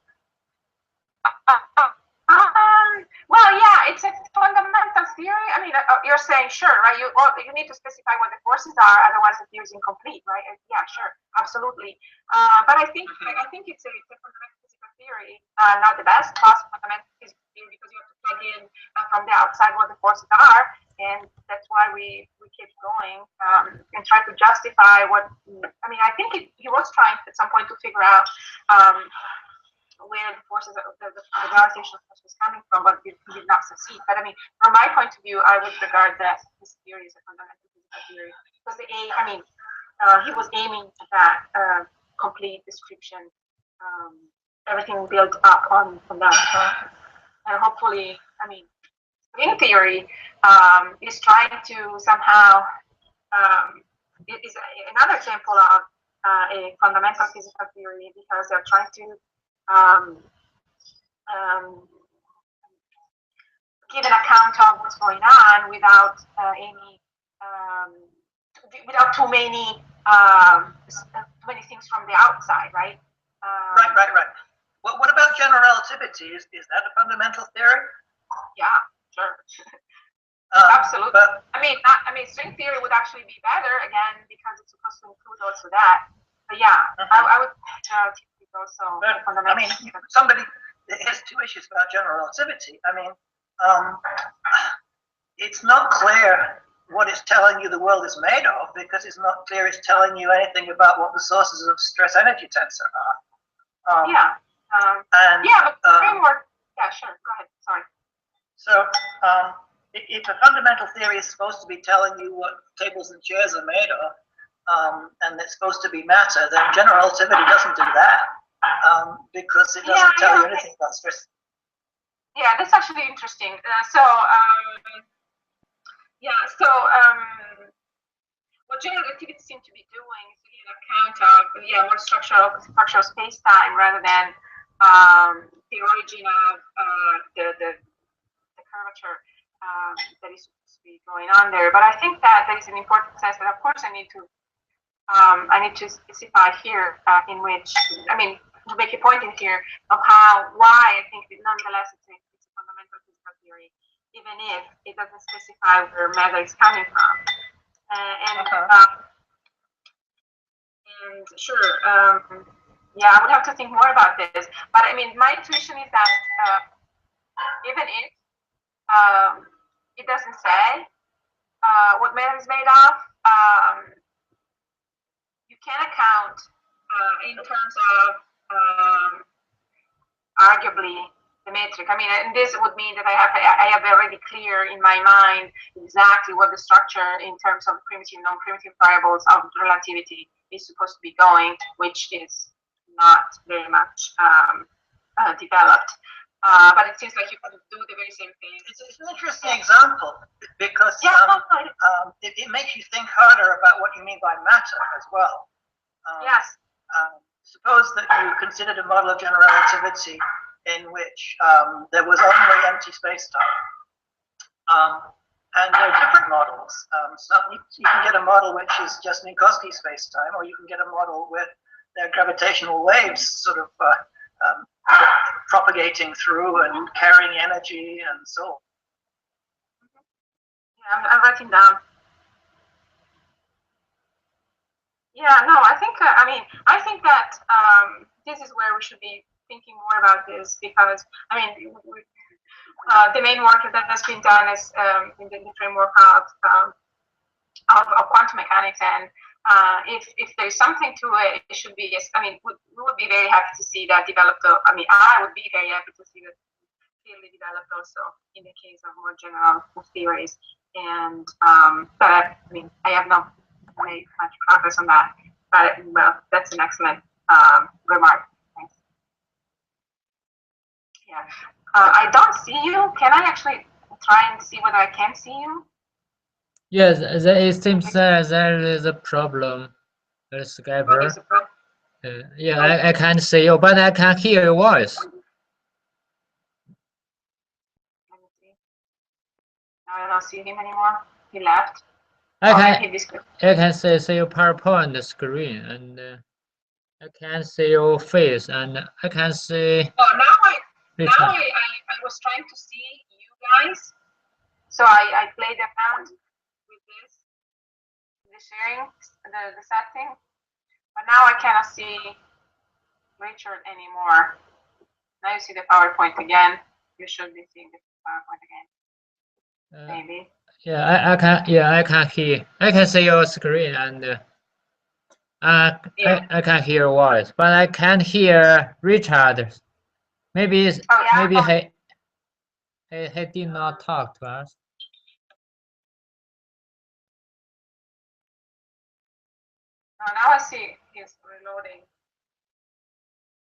Well, yeah, it's a fundamental theory. I mean, you're saying sure, right? You need to specify what the forces are, otherwise the theory is incomplete, right? Yeah, sure, absolutely. But I think it's a fundamental physical theory, not the best possible fundamental physical theory, because you have to plug in from the outside what the forces are, and that's why we keep going and try to justify what. I mean, I think he was trying at some point to figure out. Where the forces, the gravitational force was coming from, but he did not succeed. But I mean, from my point of view, I would regard that this theory as a fundamental physical theory, because he was aiming at that complete description, everything built up on that, and hopefully, I mean, string theory is trying to somehow. It is another example of a fundamental physical theory, because they're trying to give an account of what's going on without without too many things from the outside, right? Right. Well, what about general relativity? Is that a fundamental theory? Yeah, sure. Absolutely. But, I mean, string theory would actually be better again, because it's supposed to include also that. But yeah, I would. Also, but, I mean, somebody has two issues about general relativity. I mean, it's not clear what it's telling you the world is made of, because it's not clear it's telling you anything about what the sources of stress energy tensor are. But the framework. Yeah, sure. Go ahead. Sorry. So, if a fundamental theory is supposed to be telling you what tables and chairs are made of, and it's supposed to be matter, then general relativity doesn't do that. Because it doesn't tell you anything about stress. Yeah, that's actually interesting. What general relativity seems to be doing is taking account of more structural space-time, rather than the origin of the curvature that is supposed to be going on there. But I think that there is an important sense that, of course, I need to specify here in which, I mean, to make a point in here of why I think that nonetheless it's a fundamental physical theory, even if it doesn't specify where matter is coming from. And sure, I would have to think more about this. But I mean, my intuition is that even if it doesn't say what matter is made of, you can account in terms of arguably the metric. I mean, and this would mean that I have already clear in my mind exactly what the structure in terms of primitive, non-primitive variables of relativity is supposed to be going, which is not very much developed. But it seems like you can do the very same thing. It's an interesting example, because it makes you think harder about what you mean by matter as well. Yes. suppose that you considered a model of general relativity in which there was only empty space-time. And there are different models. So you can get a model which is just Minkowski space-time, or you can get a model with their gravitational waves sort of propagating through and carrying energy and so on. Yeah, I'm writing down. Yeah, no, I think, I think that this is where we should be thinking more about this, because, the main work that has been done is in the framework of quantum mechanics, and if there's something to it, it should be, yes, we would be very happy to see that developed, I would be very happy to see that clearly developed also in the case of more general theories, and, but I have not made much progress on that, but well, that's an excellent remark. Thanks. Yeah, I don't see you. Can I actually try and see whether I can see you? Yes, it seems that there is a problem with Skype. Yeah, I can't see you, but I can hear your voice. Let me see. Now I don't see him anymore. He left. I can see your PowerPoint screen, and I can see your face, and I can see. Oh, now I was trying to see you guys, so I played around with the sharing, the setting, but now I cannot see Richard anymore. Now you see the PowerPoint again. You should be seeing the PowerPoint again. Maybe. Yeah, I can. Yeah, I can hear. I can see your screen, and I can hear your voice, but I can't hear Richard. Maybe maybe he did not talk to us. Oh, now I see he's reloading.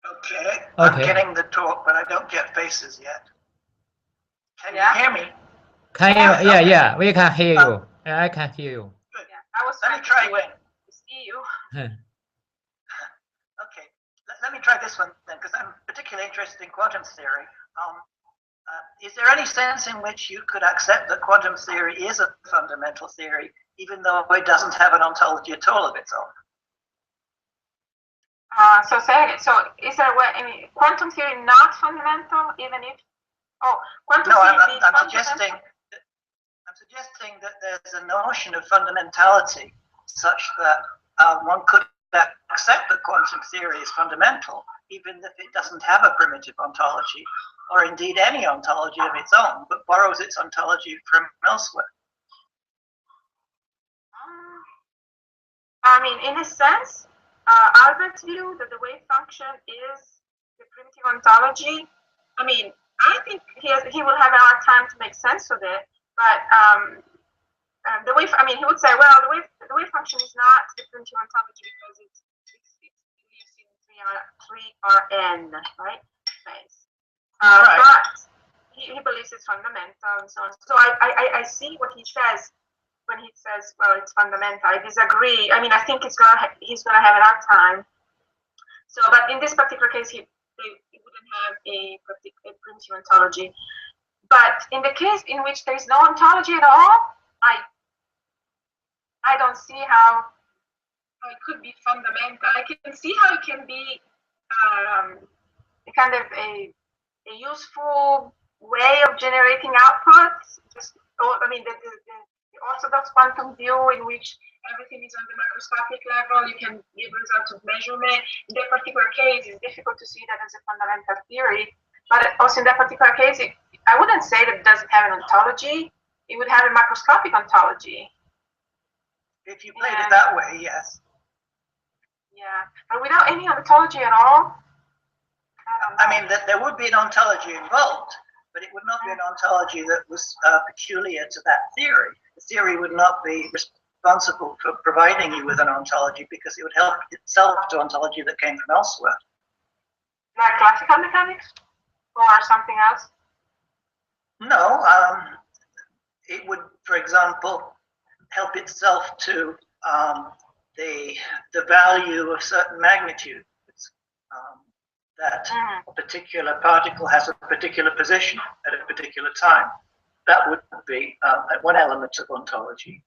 Okay. I'm getting the talk, but I don't get faces yet. Can you hear me? Can you? Yeah, we can hear you. I can hear you. Good. Yeah, I was Let me try again. To see you. Okay, let me try this one then, because I'm particularly interested in quantum theory. Is there any sense in which you could accept that quantum theory is a fundamental theory, even though it doesn't have an ontology at all of its own? So is there a way, quantum theory not fundamental, even if, quantum theory I'm suggesting that there's a notion of fundamentality such that one could accept that quantum theory is fundamental, even if it doesn't have a primitive ontology, or indeed any ontology of its own, but borrows its ontology from elsewhere. In a sense, Albert's view that the wave function is the primitive ontology, I think he will have a hard time to make sense of it, but the wave, he would say, well, the wave function is not the primitive ontology because it lives in 3Rn, right? Space. Right. But he believes it's fundamental and so on. So I see what he says when he says, well, it's fundamental. I disagree. I think he's gonna have a hard time. So, but in this particular case, he wouldn't have a primitive ontology. But in the case in which there is no ontology at all, I don't see how it could be fundamental. I can see how it can be a kind of a useful way of generating outputs. The orthodox quantum view in which everything is on the macroscopic level, you can give results of measurement. In that particular case, it's difficult to see that as a fundamental theory. But also in that particular case, I wouldn't say that it doesn't have an ontology. It would have a macroscopic ontology. If you played it that way, yes. Yeah, but without any ontology at all, I don't know. There would be an ontology involved, but it would not be an ontology that was peculiar to that theory. The theory would not be responsible for providing you with an ontology because it would help itself to ontology that came from elsewhere. Like classical mechanics or something else? No, it would, for example, help itself to the value of certain magnitude. It's that a particular particle has a particular position at a particular time. That would be one element of ontology.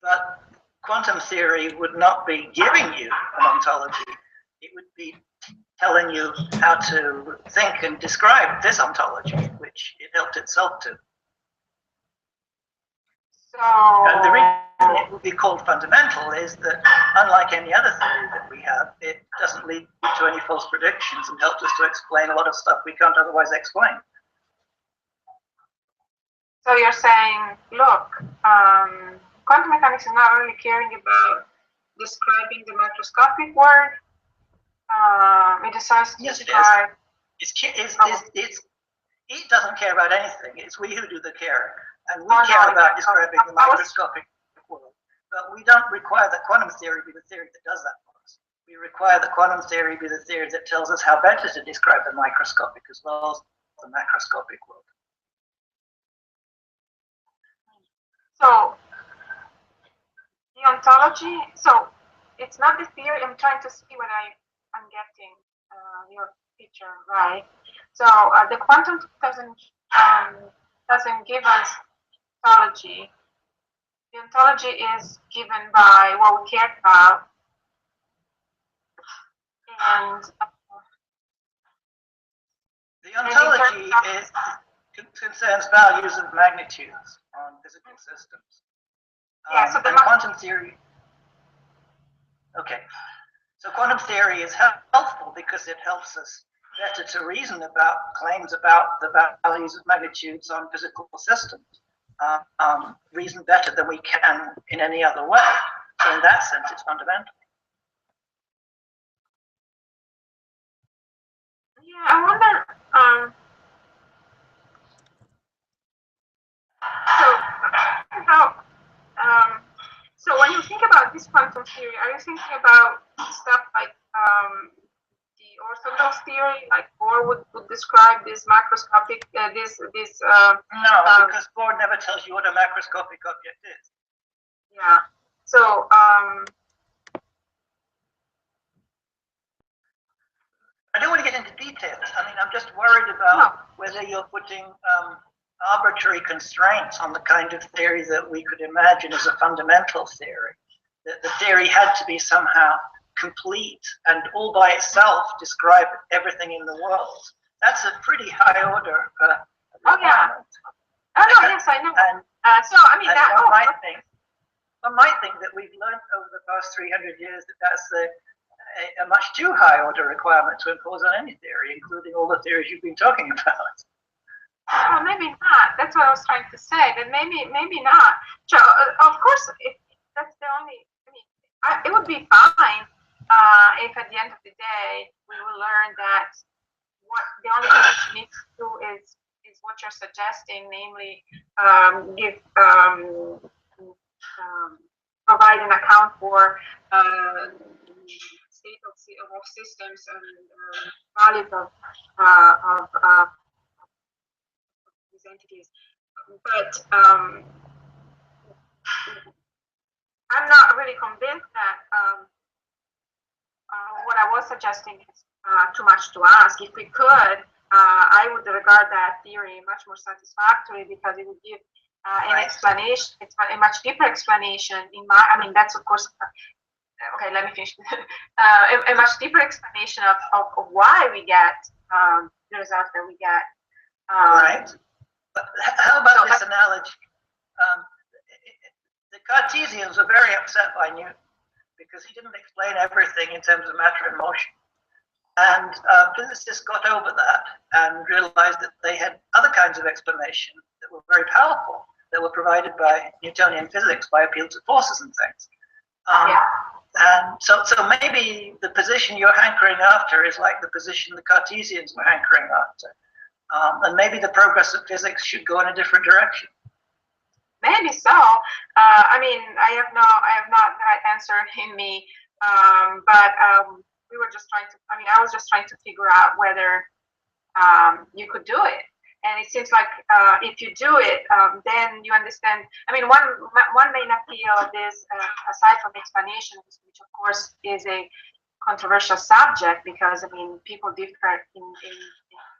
But quantum theory would not be giving you an ontology. It would be telling you how to think and describe this ontology, which it helped itself to. And the reason it would be called fundamental is that, unlike any other theory that we have, it doesn't lead to any false predictions and helps us to explain a lot of stuff we can't otherwise explain. So you're saying, look, quantum mechanics is not really caring about describing the macroscopic world. It decides to describe. It doesn't care about anything. It's we who do the caring. And we care about describing the microscopic world. But we don't require that quantum theory be the theory that does that for us. We require that quantum theory be the theory that tells us how better to describe the microscopic as well as the macroscopic world. So, the ontology, so it's not the theory, I'm trying to see what I'm getting your picture right. So, the quantum doesn't give us ontology. The ontology is given by what we care about, and the ontology concerns values of magnitudes on physical systems. Yeah, so the quantum theory. Okay, so quantum theory is helpful because it helps us better to reason about claims about the values of magnitudes on physical systems. Reason better than we can in any other way. So in that sense, it's fundamental. Yeah, I wonder. So when you think about this quantum theory, are you thinking about stuff like the orthogonal theory, like Bohr would describe this macroscopic, No, because Bohr never tells you what a macroscopic object is. Yeah. So I don't want to get into details. I mean, I'm just worried about whether you're putting arbitrary constraints on the kind of theory that we could imagine as a fundamental theory. That the theory had to be somehow complete and all by itself describe everything in the world. That's a pretty high order requirement. Yes, I know. And, so I mean, one might think that we've learned over the past 300 years that that's a much too high order requirement to impose on any theory, including all the theories you've been talking about. Well, maybe not. That's what I was trying to say. But maybe not. So, of course, if that's the only. I mean, it would be fine if at the end of the day we will learn that what the only thing that you need to do is what you're suggesting, namely provide an account for state of systems and values of these entities. But I'm not really convinced that what I was suggesting is too much to ask. If we could, I would regard that theory much more satisfactory because it would give an explanation, a much deeper explanation. I mean, that's of course. Okay, let me finish. A much deeper explanation of why we get the results that we get. Right. But how about this analogy? The Cartesians were very upset by Newton because he didn't explain everything in terms of matter and motion. And physicists got over that and realized that they had other kinds of explanation that were very powerful, that were provided by Newtonian physics by appeal to forces and things. And so maybe the position you're hankering after is like the position the Cartesians were hankering after. And maybe the progress of physics should go in a different direction. Maybe so. I mean, I have not that answer in me. But we were just trying to. I mean, I was just trying to figure out whether you could do it. And it seems like if you do it, then you understand. I mean, one main appeal of this, aside from explanation, which of course is a controversial subject, because I mean, people differ in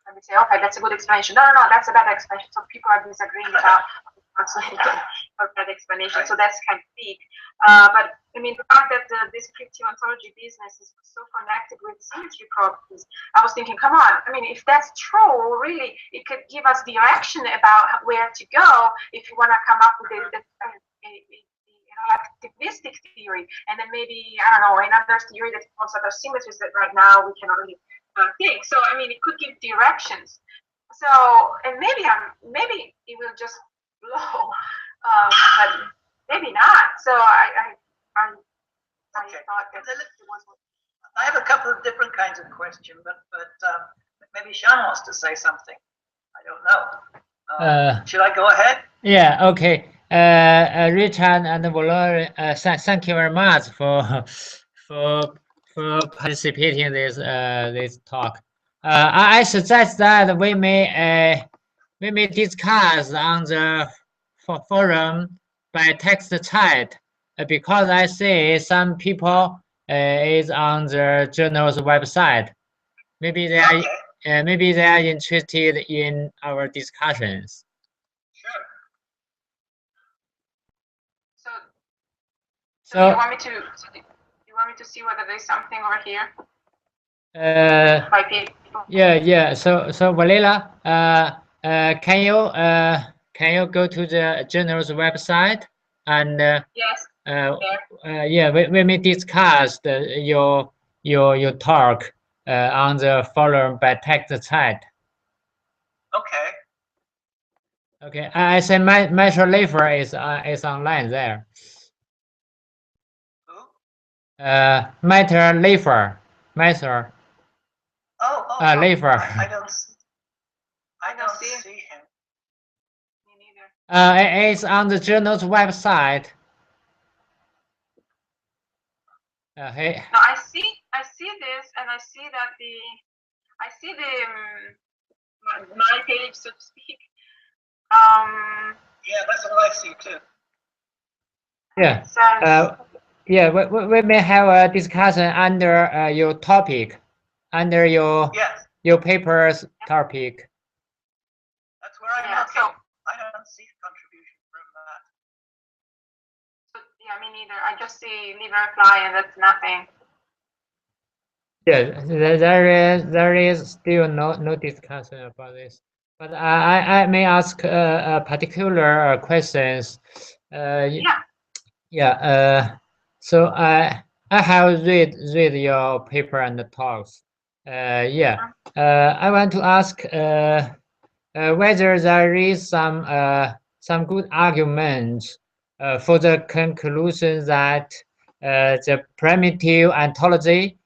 let me say, okay, that's a good explanation. No, that's a bad explanation. So people are disagreeing about that explanation. So that's kind of weak. But I mean, the fact that the descriptive ontology business is so connected with symmetry properties, I was thinking, come on. I mean, if that's true, really, it could give us direction about where to go if you want to come up with a relativistic theory, and then maybe, I don't know, another theory that involves other symmetries that right now we cannot really think. So I mean, it could give directions. So, and maybe it will just blow, but maybe not. So I thought that I have a couple of different kinds of questions, but maybe Shan wants to say something. I don't know. Should I go ahead? Yeah. Okay. Richard and Valerie, thank you very much for participating in this talk. I suggest that we may discuss on the forum by text chat, because I see some people is on the journal's website. Maybe they are interested in our discussions. Sure. So you want me to see whether there's something over here? By people. Yeah. So Valila, can you go to the journal's website and yes. Yeah, we may discuss your talk on the forum by text chat. Okay. Okay, I say Metro Leifer is online there. Who? Metro Leifer. Metro. Oh. Leifer. I don't see him. Me neither. It's on the journal's website. Hey. No, I see this, and I see that my page, so to speak. Yeah, that's what I see too. Yeah. Yeah, we may have a discussion under your topic, under your paper's topic. That's where I'm looking. So I don't see contribution from that. So, yeah, me neither. I just see leave a reply, and that's nothing. Yeah, there is still no discussion about this. But I may ask particular questions. So I have read your paper and the talks. I want to ask whether there is some good argument for the conclusion that the primitive ontology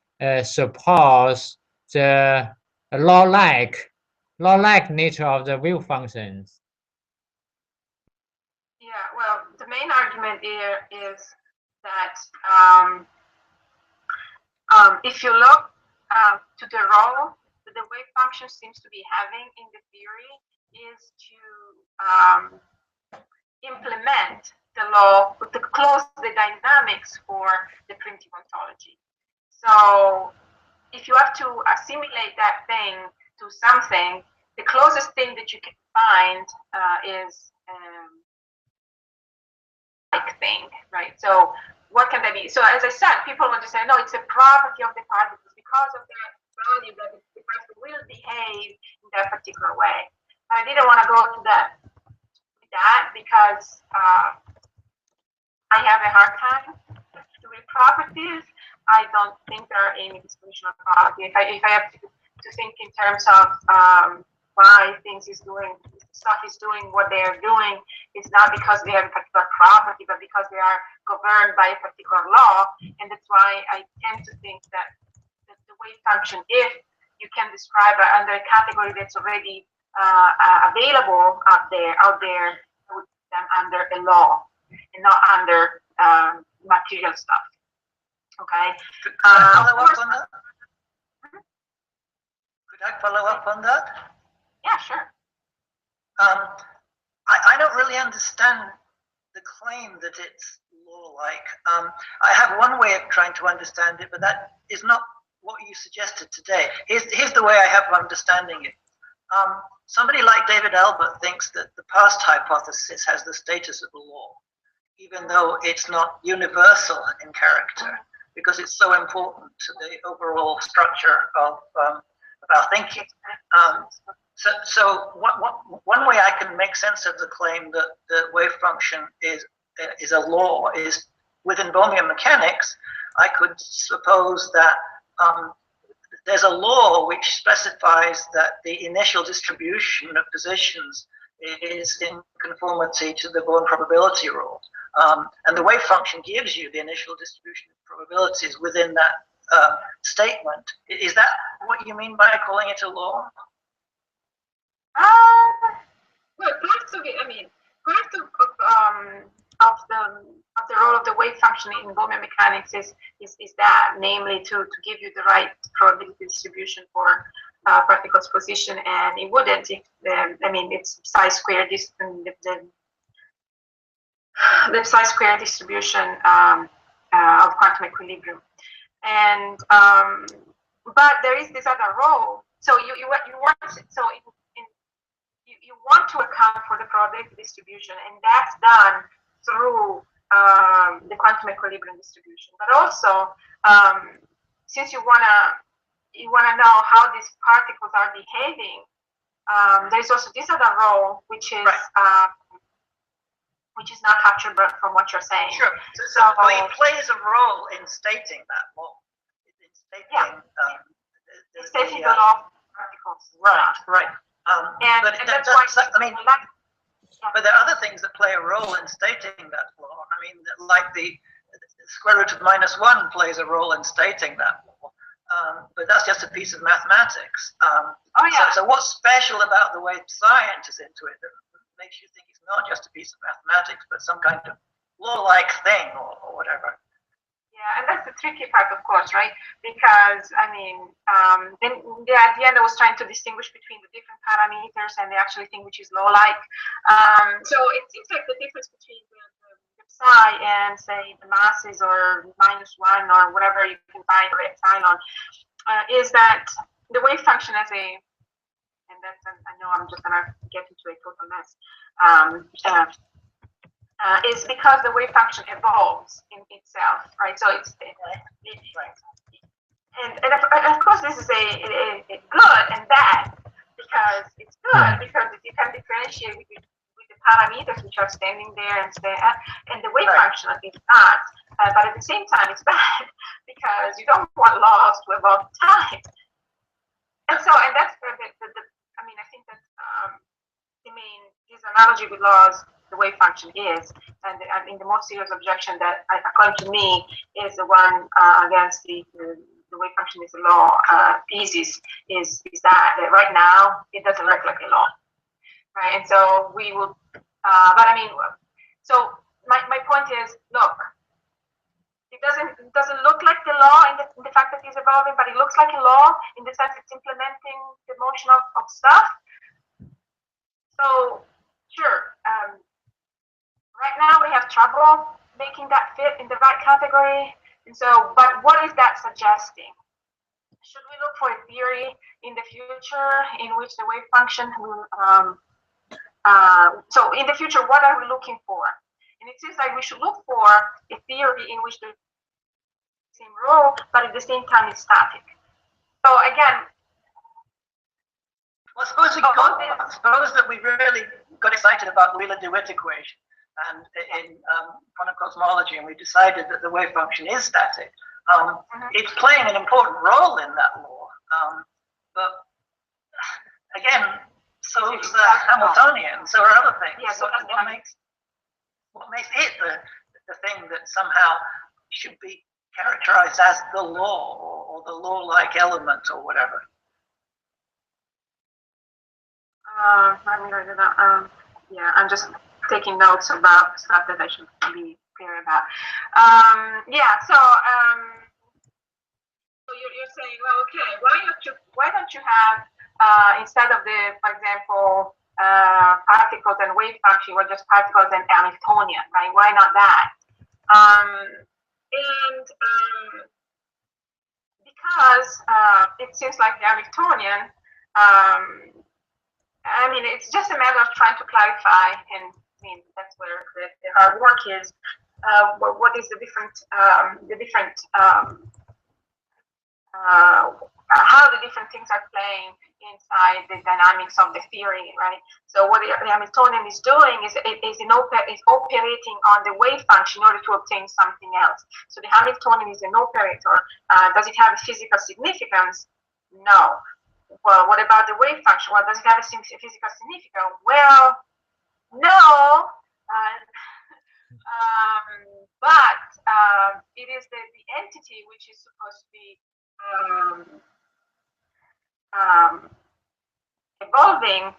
supports the law-like nature of the view functions. Yeah, well, the main argument here is that if you look to the role that the wave function seems to be having in the theory is to implement the law, to close the dynamics for the primitive ontology. So if you have to assimilate that thing to something, the closest thing that you can find is like thing, right? So what can that be? So as I said, people want to say, no, it's a property of the particles because of that value that the particle will behave in that particular way. I didn't want to go to that because I have a hard time with properties. I don't think there are any distributional property. If I have to think in terms of why stuff is doing what they are doing, it's not because they have a particular property, but because they are governed by a particular law. And that's why I tend to think that the wave function, if you can describe it under a category that's already available out there, I would put them under a law and not under material stuff. Okay. Could I follow up on that? Yeah, sure. I don't really understand the claim that it's law-like. I have one way of trying to understand it, but that is not what you suggested today. Here's the way I have of understanding it. Somebody like David Albert thinks that the past hypothesis has the status of a law, even though it's not universal in character, because it's so important to the overall structure of our thinking. So one way I can make sense of the claim that the wave function is a law is within Bohmian mechanics. I could suppose that there's a law which specifies that the initial distribution of positions is in conformity to the Born probability rule. And the wave function gives you the initial distribution of probabilities within that statement. Is that what you mean by calling it a law? Well, part of the role of the wave function in Bohmian mechanics is that, namely to give you the right probability distribution for particles' position, and it wouldn't if it's psi square the psi square distribution of quantum equilibrium, and but there is this other role. So you want to account for the probability distribution, and that's done through the quantum equilibrium distribution. But also, since you wanna know how these particles are behaving, there's also this other role, which is not captured from what you're saying. Sure. So it plays a role in stating that law. In stating the law of particles. Right. But that's why, but there are other things that play a role in stating that law. I mean, like the square root of -1 plays a role in stating that law. But that's just a piece of mathematics. So what's special about the way science is into it that makes you think it's not just a piece of mathematics, but some kind of law-like thing or whatever? Yeah, and that's the tricky part, of course, right? Because at the end I was trying to distinguish between the different parameters and the actual thing which is law-like. So it seems like the difference between the psi and, say, the masses or -1 or whatever you can find, or epsilon, is that the wave function as a, and that's, I know I'm just gonna get into a total mess, is because the wave function evolves in itself, right? So it's and of course this is a good and bad, because it's good because you can differentiate with the parameters which are standing there and the wave function is not, but at the same time it's bad because you don't want laws to evolve time. And so, and that's I think that this analogy with laws, the wave function is, and I mean the most serious objection that, according to me, is the one against the wave function is a law thesis is that right now it doesn't look like a law, right? And so we will, but I mean, so my point is, look, it doesn't look like the law in the fact that it's evolving, but it looks like a law in the sense it's implementing the motion of stuff. So sure, right now we have trouble making that fit in the right category. And so, but what is that suggesting? Should we look for a theory in the future in which the wave function will, so in the future, what are we looking for? And it seems like we should look for a theory in which the same role, but at the same time it's static. So again, well, suppose that we really got excited about the Wheeler-DeWitt equation and in quantum cosmology, and we decided that the wave function is static. It's playing an important role in that law. But again, so is the Hamiltonian, so are other things. Yeah, so what makes it the thing that somehow should be characterized as the law or the law-like element or whatever? Yeah, I'm just taking notes about stuff that I should be clear about. So you're saying, well, okay, why don't you have instead of the, for example, particles and wave function were just particles and Hamiltonian, right? Why not that? Because it seems like the Hamiltonian, I mean, it's just a matter of trying to clarify, and I mean, that's where the hard work is. What is the different, how the different things are playing inside the dynamics of the theory, right? So what the Hamiltonian is doing is operating on the wave function in order to obtain something else. So the Hamiltonian is an operator. Does it have a physical significance? No. Well, what about the wave function? Well, does it have a physical significance? Well, no. But it is the entity which is supposed to be evolving,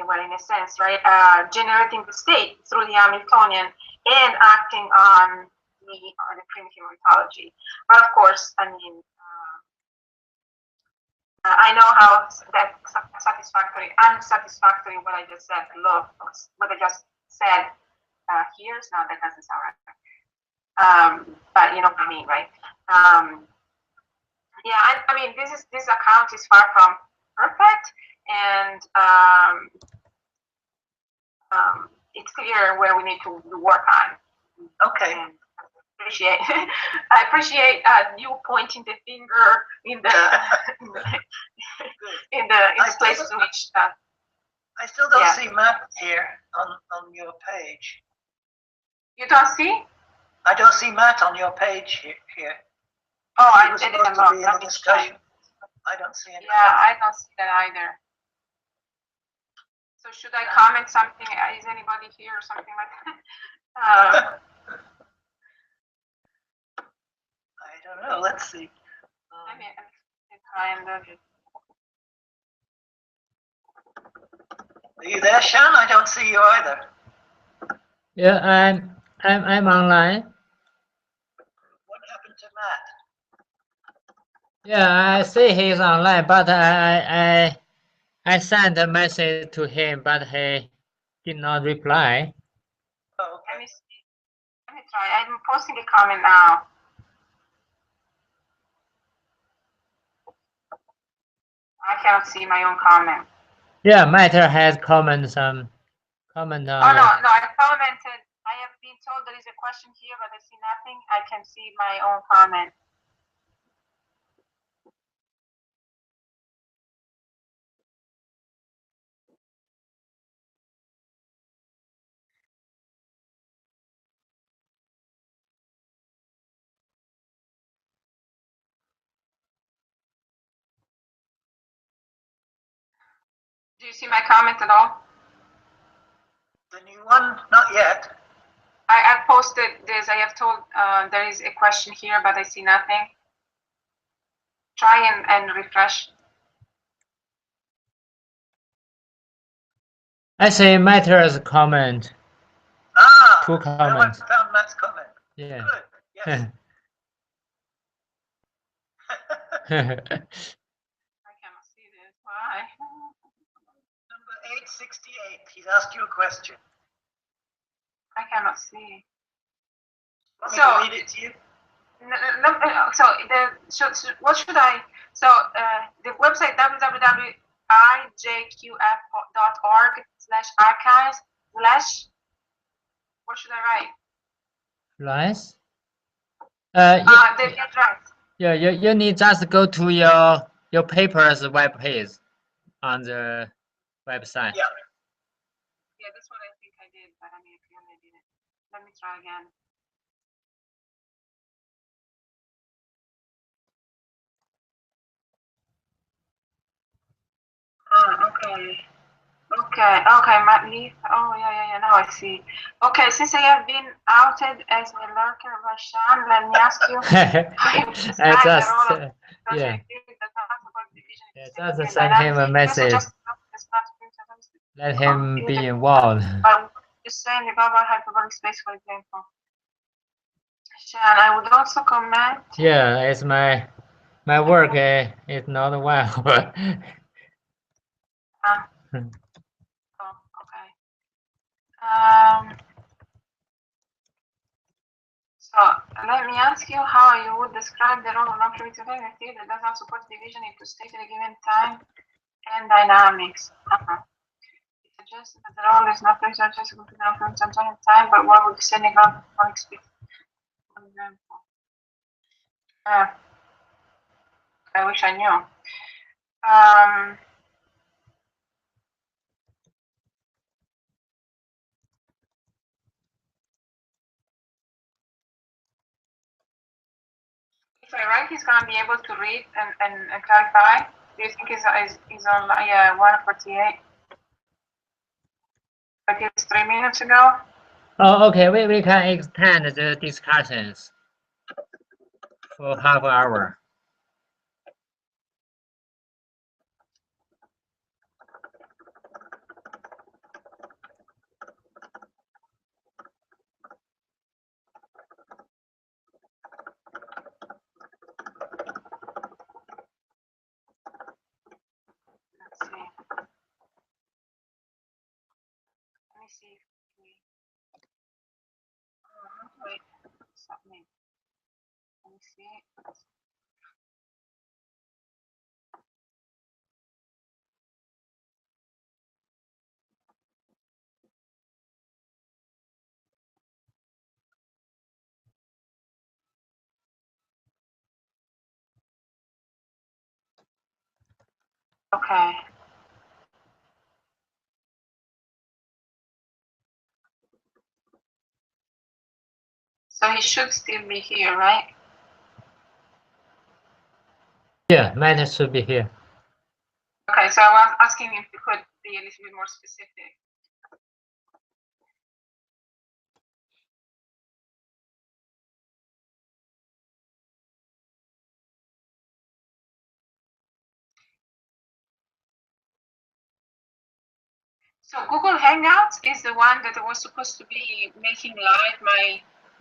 well, in a sense, right? Generating the state through the Hamiltonian and acting on the primitive ontology. But of course, I mean, I know how that unsatisfactory what I just said looks. What I just said here, no, that doesn't sound right. But you know what I mean, right? Yeah, I mean, this account is far from perfect, and it's clear where we need to work on. Okay. And I appreciate you pointing the finger in the in the place in which. I still don't see Matt here on your page. You don't see? I don't see Matt on your page here. Oh, I didn't look. in the discussion. I don't see any. Yeah, I don't see that either. So should I comment something? Is anybody here or something like that? I don't know. Let's see. Are you there, Shan? I don't see you either. Yeah, I'm online. What happened to Matt? Yeah, I see he's online, but I sent a message to him, but he did not reply. Oh, okay. Let me see. Let me try. I'm posting a comment now. I cannot see my own comment. Yeah, Matter has comment on. Oh no, I commented. I have been told there is a question here, but I see nothing. I can see my own comment. Do you see my comment at all? The new one? Not yet. I posted this. I have told there is a question here, but I see nothing. Try and refresh. I see Matter's comment. Ah, 2 comments. Now I found Matt's comment. Yeah. Good. Yes. I cannot see this. Why? Number 868. He's asked you a question. I cannot see. Want me to read it to you? So what should I? So the website www.ijqf.org/archives/ what should I write? Right. The address. Yeah, you need just go to your paper's web page on the website. Yeah. Yeah, that's what I think I did, but I mean, I didn't. Let me try again. Okay, Matt Leaf. Oh, yeah, now I see. Okay, since I have been outed as a lurker by Shan, let me ask you. Just send him a message. Let him be involved. Just saying the global hyperbolic space, for example. Shan, I would also comment. Yeah, it's my work is not well. Oh, okay. So let me ask you how you would describe the role of non-primitive theory that does not support division into state at a given time and dynamics. It suggests that the role is not precisely to the non-primitive time, but what would you say negative expect? For example. I wish I knew. If I write, he's going to be able to read and clarify. Do you think he's on 1:48? Like it's 3 minutes ago? Oh, okay. We can extend the discussions for half hour. Let's see. Let me see if we. Wait, submit. Let me see. Okay. So he should still be here, right? Yeah, Matt should be here. Okay, so I was asking if you could be a little bit more specific. So Google Hangouts is the one that was supposed to be making live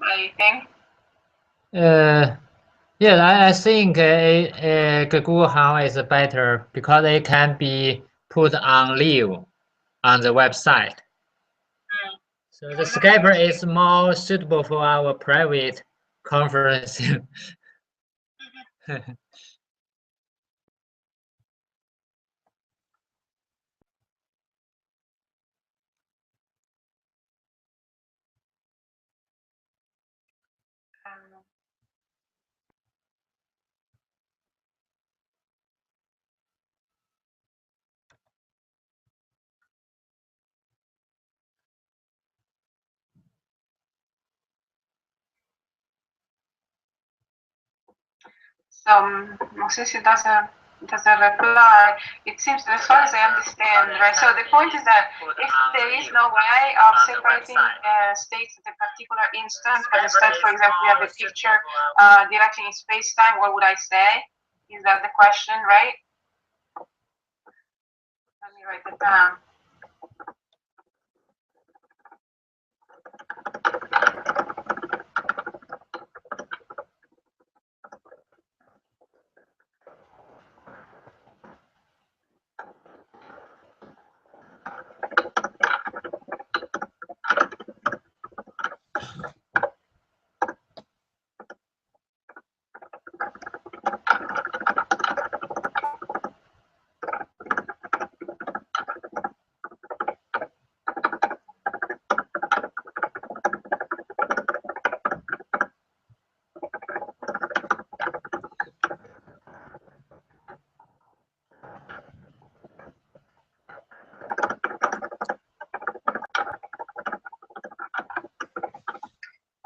my thing. Yeah, I think Google Hangout is better because it can be put on live on the website. So the Skype is more suitable for our private conference. So since it doesn't reply, it seems, as far as I understand, right? So the point is that if there is no way of separating states at a particular instant, but instead, for example, we have a picture directly in space-time, what would I say? Is that the question, right? Let me write it down.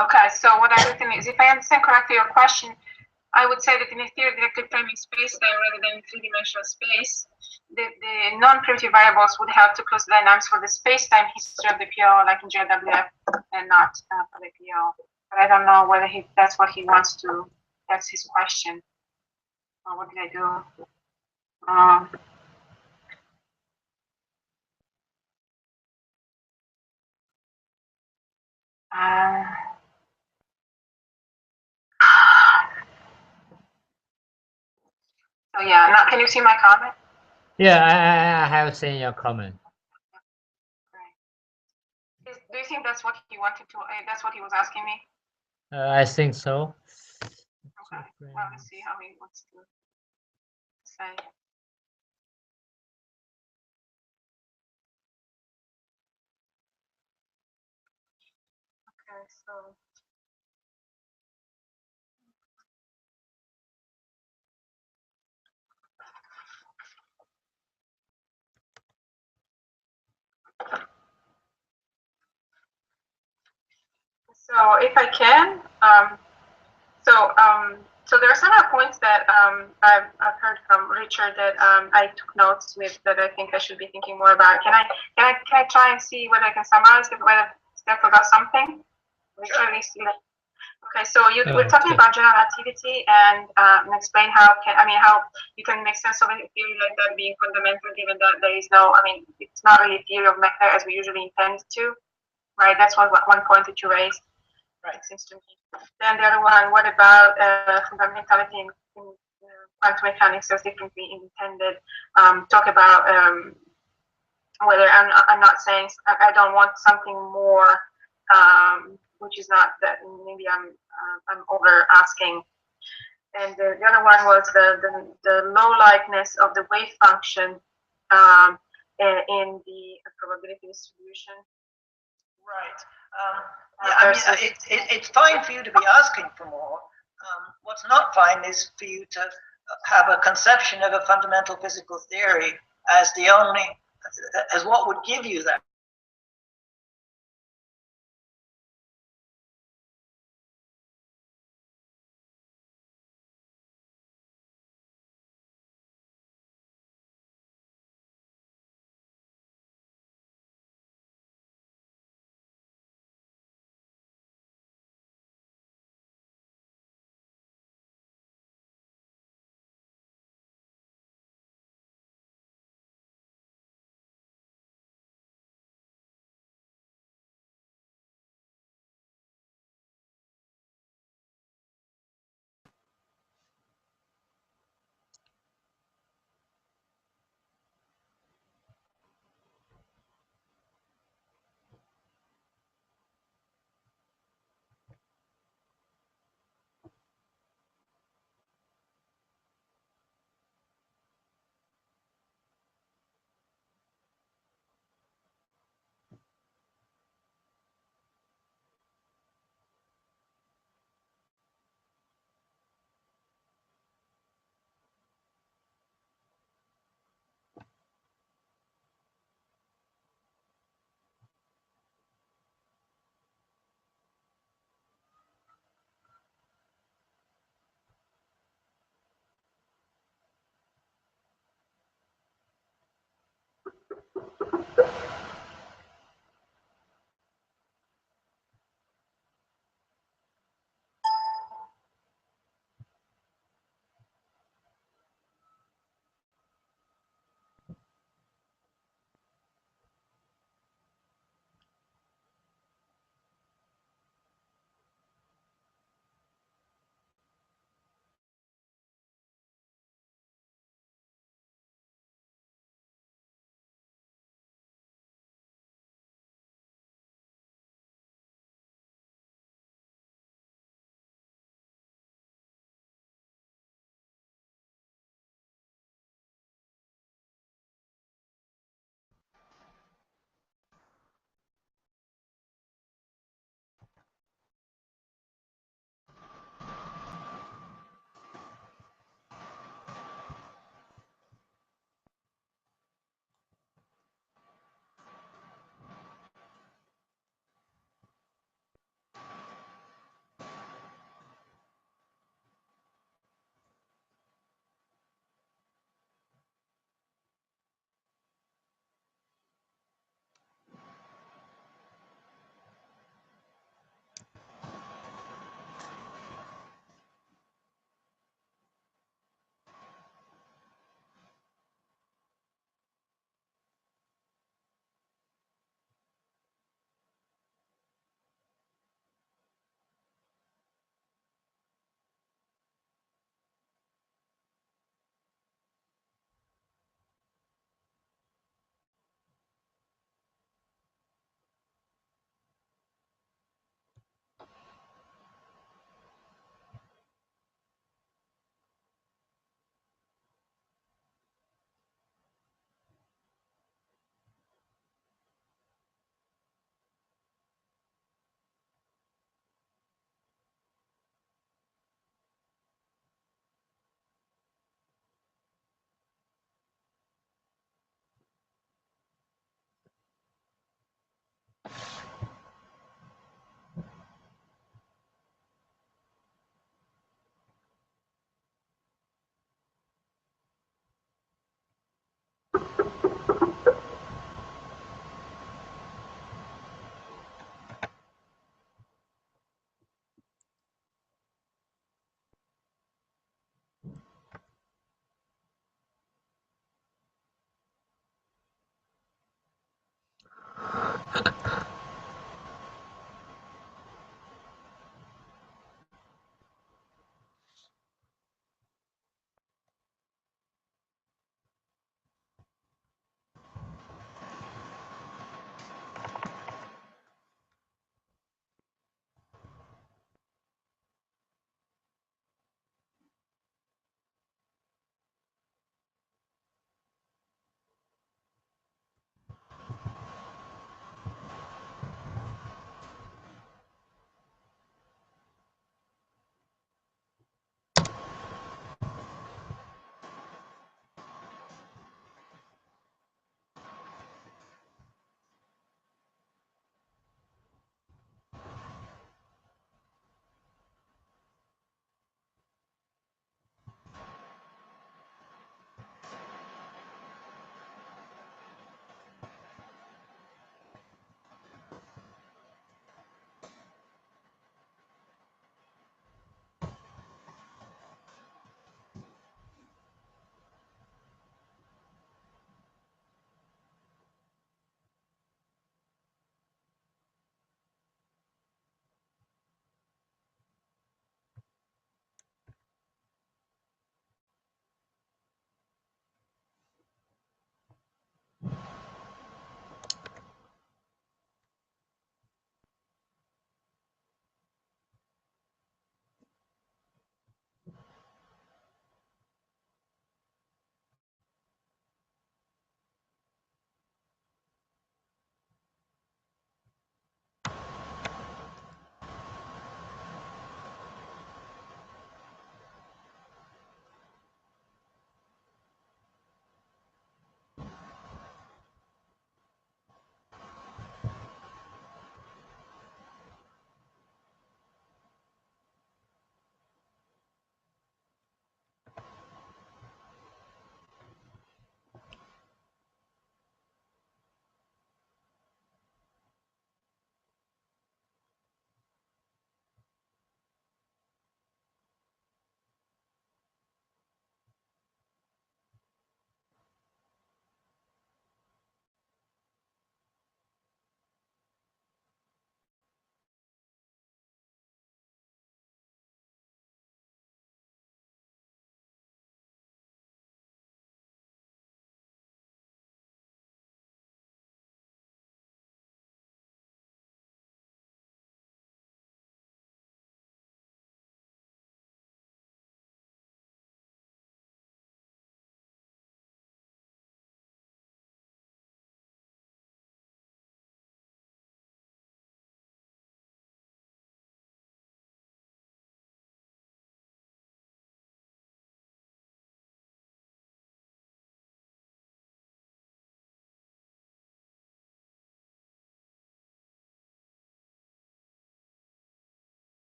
Okay, so what I'm thinking is, if I understand correctly your question, I would say that in a theory-directed time in space-time rather than in three-dimensional space, the non-primitive variables would have to close the dynamics for the space-time history of the PO, like in JWF, and not for the PO. But I don't know whether that's what he wants to. That's his question. Or what did I do? So yeah, now can you see my comment? Yeah, I have seen your comment. Do you think that's what he wanted to? That's what he was asking me. I think so. Okay. Well, let's see how he wants to say. Okay, so. So if I can, so there are several points that I've heard from Richard that I took notes with that I think I should be thinking more about. Can I try and see whether I can summarize it, whether I forgot something? Sure. Okay, so we're talking about general activity and explain how you can make sense of a theory like that being fundamental, given that there is no, it's not really a theory of matter as we usually intend to, right? That's one point that you raised. Right, it seems to me. Then the other one, what about fundamentality in quantum mechanics as differently intended? Talk about whether I'm not saying I don't want something more, which is not that maybe I'm over asking. And the other one was the low likeness of the wave function in the probability distribution. Right. It's fine for you to be asking for more. What's not fine is for you to have a conception of a fundamental physical theory as the only, as what would give you that